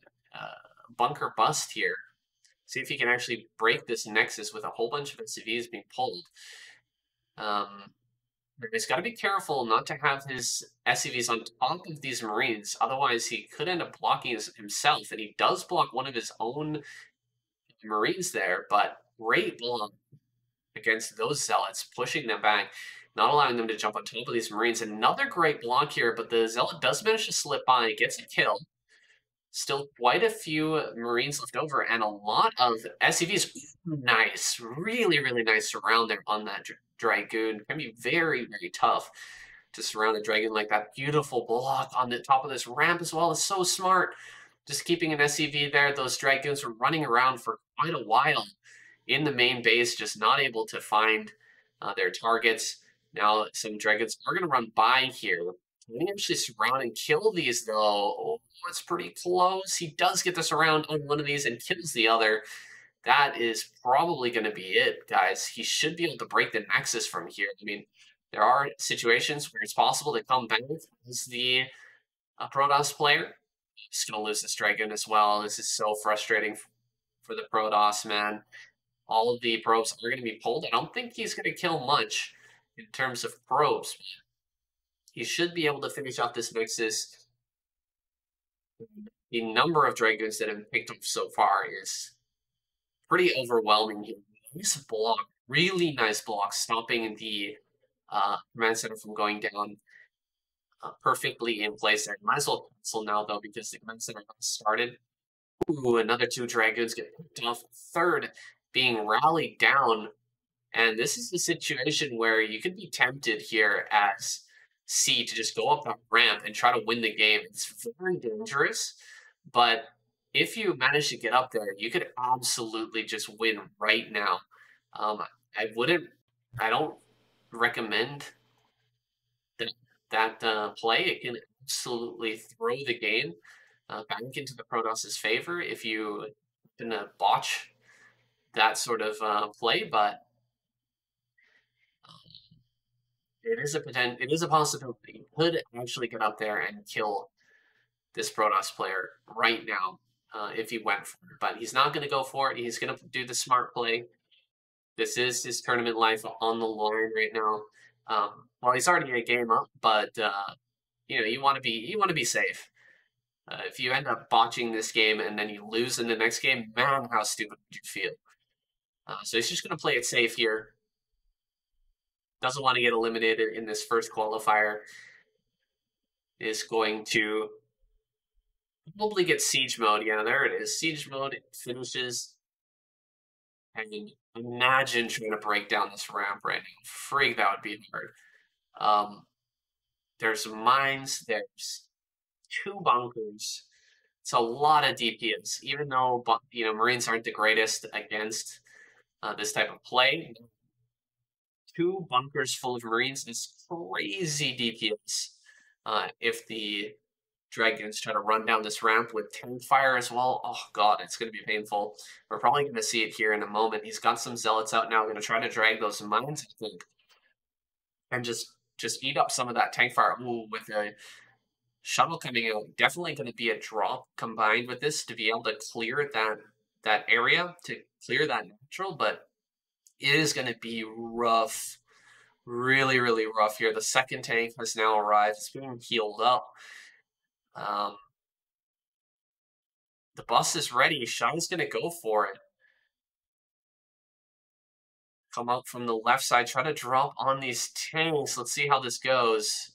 bunker bust here? See if he can actually break this nexus with a whole bunch of SCVs being pulled. He's got to be careful not to have his SCVs on top of these Marines. Otherwise, he could end up blocking himself, and he does block one of his own Marines there, but great block. against those Zealots, pushing them back, not allowing them to jump on top of these Marines. Another great block here, but the Zealot does manage to slip by, gets a kill. Still quite a few Marines left over, and a lot of SCVs. Nice, really, really nice surround there on that Dragoon. Can be very, very tough to surround a Dragoon like that. Beautiful block on the top of this ramp as well. It's so smart. Just keeping an SCV there. Those Dragoons were running around for quite a while in the main base, just not able to find their targets. Now some Dragoons are going to run by here. Can he actually surround and kill these, though? Oh, it's pretty close. He does get the surround on one of these and kills the other. That is probably going to be it, guys. He should be able to break the Nexus from here. I mean, there are situations where it's possible to come back as the Protoss player. He's going to lose this Dragon as well. This is so frustrating for the Protoss, man. All of the probes are going to be pulled. I don't think he's going to kill much in terms of probes. He should be able to finish off this Nexus. The number of Dragoons that have been picked up so far is pretty overwhelming here. Nice block, really nice block, stopping the command center from going down perfectly in place there. Might as well cancel now, though, because the command center has started. Ooh, another 2 Dragoons get picked off. Third being rallied down. And this is the situation where you could be tempted here as C to just go up that ramp and try to win the game. It's very dangerous, but if you manage to get up there, you could absolutely just win right now. I don't recommend that play. It can absolutely throw the game back into the Protoss's favor if you can botch that sort of play, but it is a possibility. You could actually get up there and kill this Protoss player right now if he went for it. But he's not going to go for it. He's going to do the smart play. This is his tournament life on the line right now. Well, he's already a game up, but you want to be safe. If you end up botching this game and then you lose in the next game, man, how stupid would you feel? So he's just going to play it safe here. Doesn't want to get eliminated in this first qualifier. Is going to probably get siege mode. Yeah, there it is. Siege mode. It finishes. And imagine trying to break down this ramp right now. Freak, that would be hard. There's mines. There's 2 bunkers. It's a lot of DPS. Even though Marines aren't the greatest against this type of play. 2 bunkers full of Marines is crazy DPS. If the Dragoons try to run down this ramp with tank fire as well, oh god, it's going to be painful. We're probably going to see it here in a moment. He's got some Zealots out now, going to try to drag those mines, I think, and just eat up some of that tank fire. Ooh, with a shuttle coming out, definitely going to be a drop combined with this to be able to clear that area, to clear that natural, but it is going to be rough. Really, really rough here. The second tank has now arrived. It's being healed up. The bus is ready. Shine's going to go for it. Come up from the left side. Try to drop on these tanks. Let's see how this goes.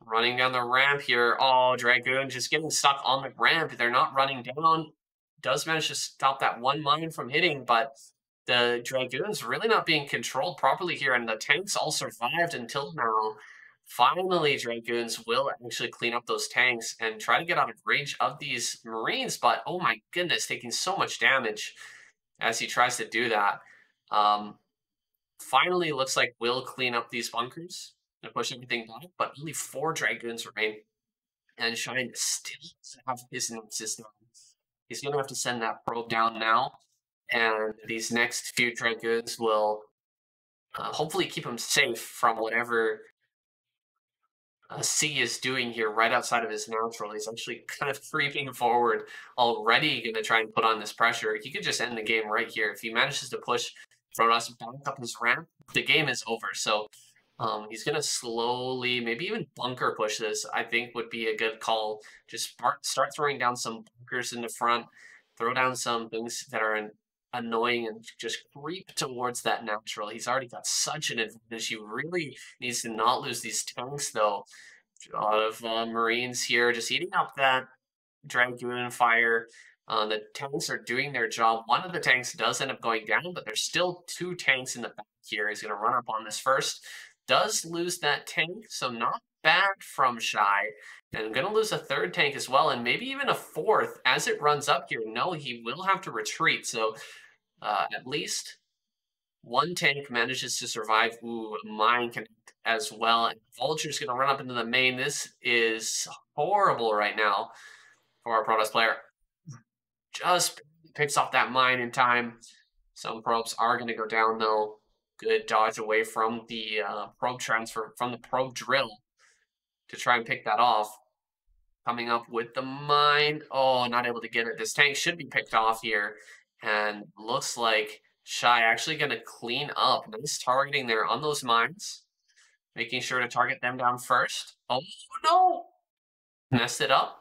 Running down the ramp here. Oh, Dragoon just getting stuck on the ramp. They're not running down. Does manage to stop that 1 mine from hitting, but the Dragoons really not being controlled properly here, and the tanks all survived until now. Finally, Dragoons will actually clean up those tanks and try to get out of range of these Marines, but oh my goodness, taking so much damage as he tries to do that. Finally, looks like we'll clean up these bunkers and push everything back, but only 4 Dragoons remain, and Shine still doesn't have his Nexus down. He's going to have to send that probe down now. And these next few Dragoons will hopefully keep him safe from whatever C is doing here right outside of his natural. He's actually kind of creeping forward, already going to try and put on this pressure. He could just end the game right here. If he manages to push Protoss back up his ramp, the game is over. So he's going to slowly, maybe even bunker push this, I think would be a good call. Just start throwing down some bunkers in the front, throw down some things that are annoying and just creep towards that natural. He's already got such an advantage. He really needs to not lose these tanks, though. A lot of Marines here just eating up that Dragoon fire. The tanks are doing their job. One of the tanks does end up going down, but there's still 2 tanks in the back here. He's going to run up on this first. Does lose that tank, so not bad from Shy. And going to lose a 3rd tank as well, and maybe even a 4th as it runs up here. No, he will have to retreat, so at least 1 tank manages to survive. Ooh, mine connect as well. And Vulture's going to run up into the main. This is horrible right now for our Protoss player. Just picks off that mine in time. Some probes are going to go down, though. Good dodge away from the probe transfer, from the probe drill to try and pick that off. Coming up with the mine. Oh, not able to get it. This tank should be picked off here. And looks like Shy actually going to clean up. Nice targeting there on those mines. Making sure to target them down first. Oh, no! Messed it up.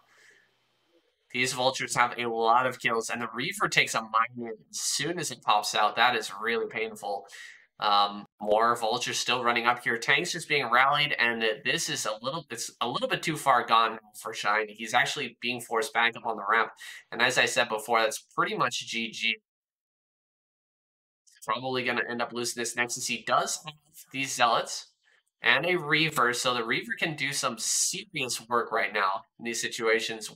These Vultures have a lot of kills, and the Reaver takes a mine as soon as it pops out. That is really painful. More Vultures still running up here. Tanks just being rallied, and this is it's a little bit too far gone for Shine. He's actually being forced back up on the ramp. And as I said before, that's pretty much GG. Probably going to end up losing this Nexus. He does have these Zealots and a Reaver, so the Reaver can do some serious work right now in these situations.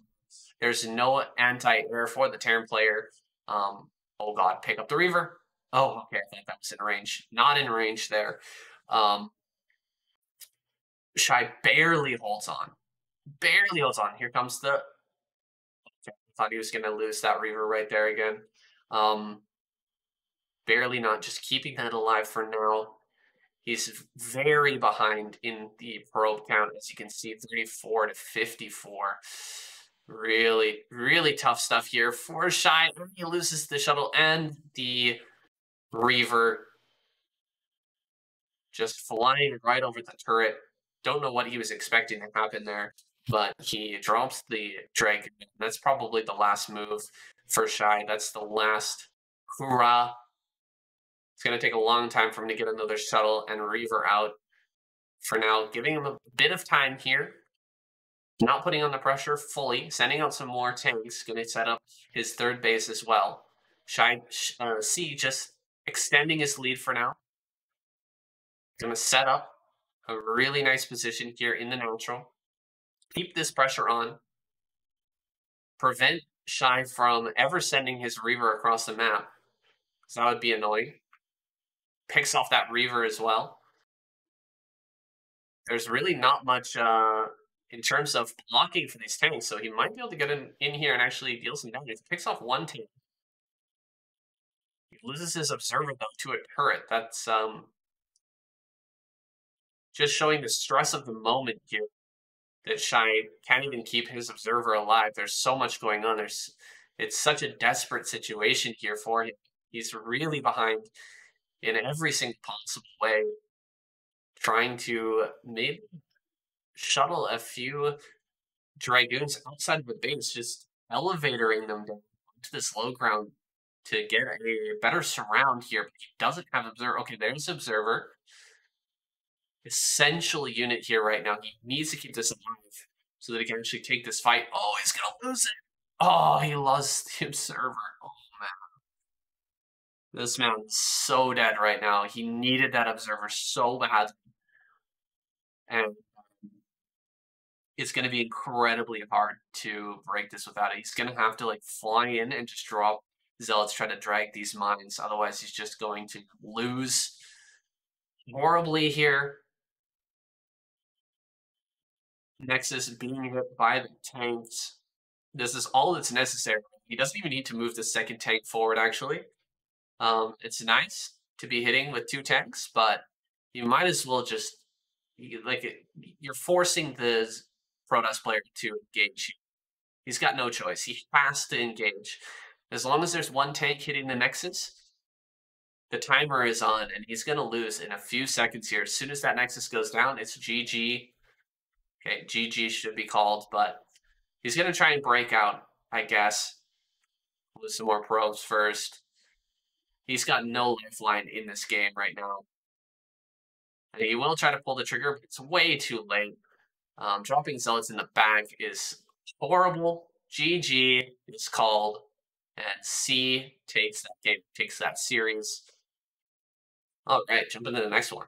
There's no anti-air for the Terran player. Oh god, pick up the Reaver. Oh, okay, I thought that was in range. Not in range there. Shy barely holds on. Barely holds on. Here comes the... Okay, I thought he was going to lose that Reaver right there again. Barely not, just keeping that alive for now. He's very behind in the probe count, as you can see, 34 to 54. Really, really tough stuff here for Shy. He loses the shuttle and the Reaver. Just flying right over the turret. Don't know what he was expecting to happen there, but he drops the Dragon. That's probably the last move for Shy. That's the last hurrah. It's going to take a long time for him to get another shuttle and Reaver out for now, giving him a bit of time here. Not putting on the pressure fully, sending out some more tanks. Going to set up his 3rd base as well. C just extending his lead for now. Going to set up a really nice position here in the neutral. Keep this pressure on. Prevent Shy from ever sending his Reaver across the map, because that would be annoying. Picks off that Reaver as well. There's really not much in terms of blocking for these tanks, so he might be able to get in here and actually deal some damage. Picks off 1 tank. He loses his Observer, though, to a turret. That's just showing the stress of the moment here, that Shy can't even keep his Observer alive. There's so much going on. It's such a desperate situation here for him. He's really behind in every single possible way, trying to maybe shuttle a few Dragoons outside of the base, just elevatoring them down to this low ground to get a better surround here. But he doesn't have Observer. Okay, there's Observer. Essential unit here right now. He needs to keep this alive so that he can actually take this fight. Oh, he's going to lose it. Oh, he lost the Observer. Oh, man. This man's so dead right now. He needed that Observer so bad. And it's going to be incredibly hard to break this without it. He's going to have to like fly in and just drop Zealots, try to drag these mines. Otherwise, he's just going to lose horribly here. Nexus being hit by the tanks. This is all that's necessary. He doesn't even need to move the 2nd tank forward, actually. It's nice to be hitting with 2 tanks, but you might as well just, you're forcing the Protoss player to engage you. He's got no choice. He has to engage. As long as there's 1 tank hitting the Nexus, the timer is on, and he's going to lose in a few seconds here. As soon as that Nexus goes down, it's GG. Okay, GG should be called, but he's going to try and break out, I guess. Lose some more probes first. He's got no lifeline in this game right now. And he will try to pull the trigger, but it's way too late. Dropping Zealots in the back is horrible. GG is called, and C takes that game, takes that series. All right, jump into the next one.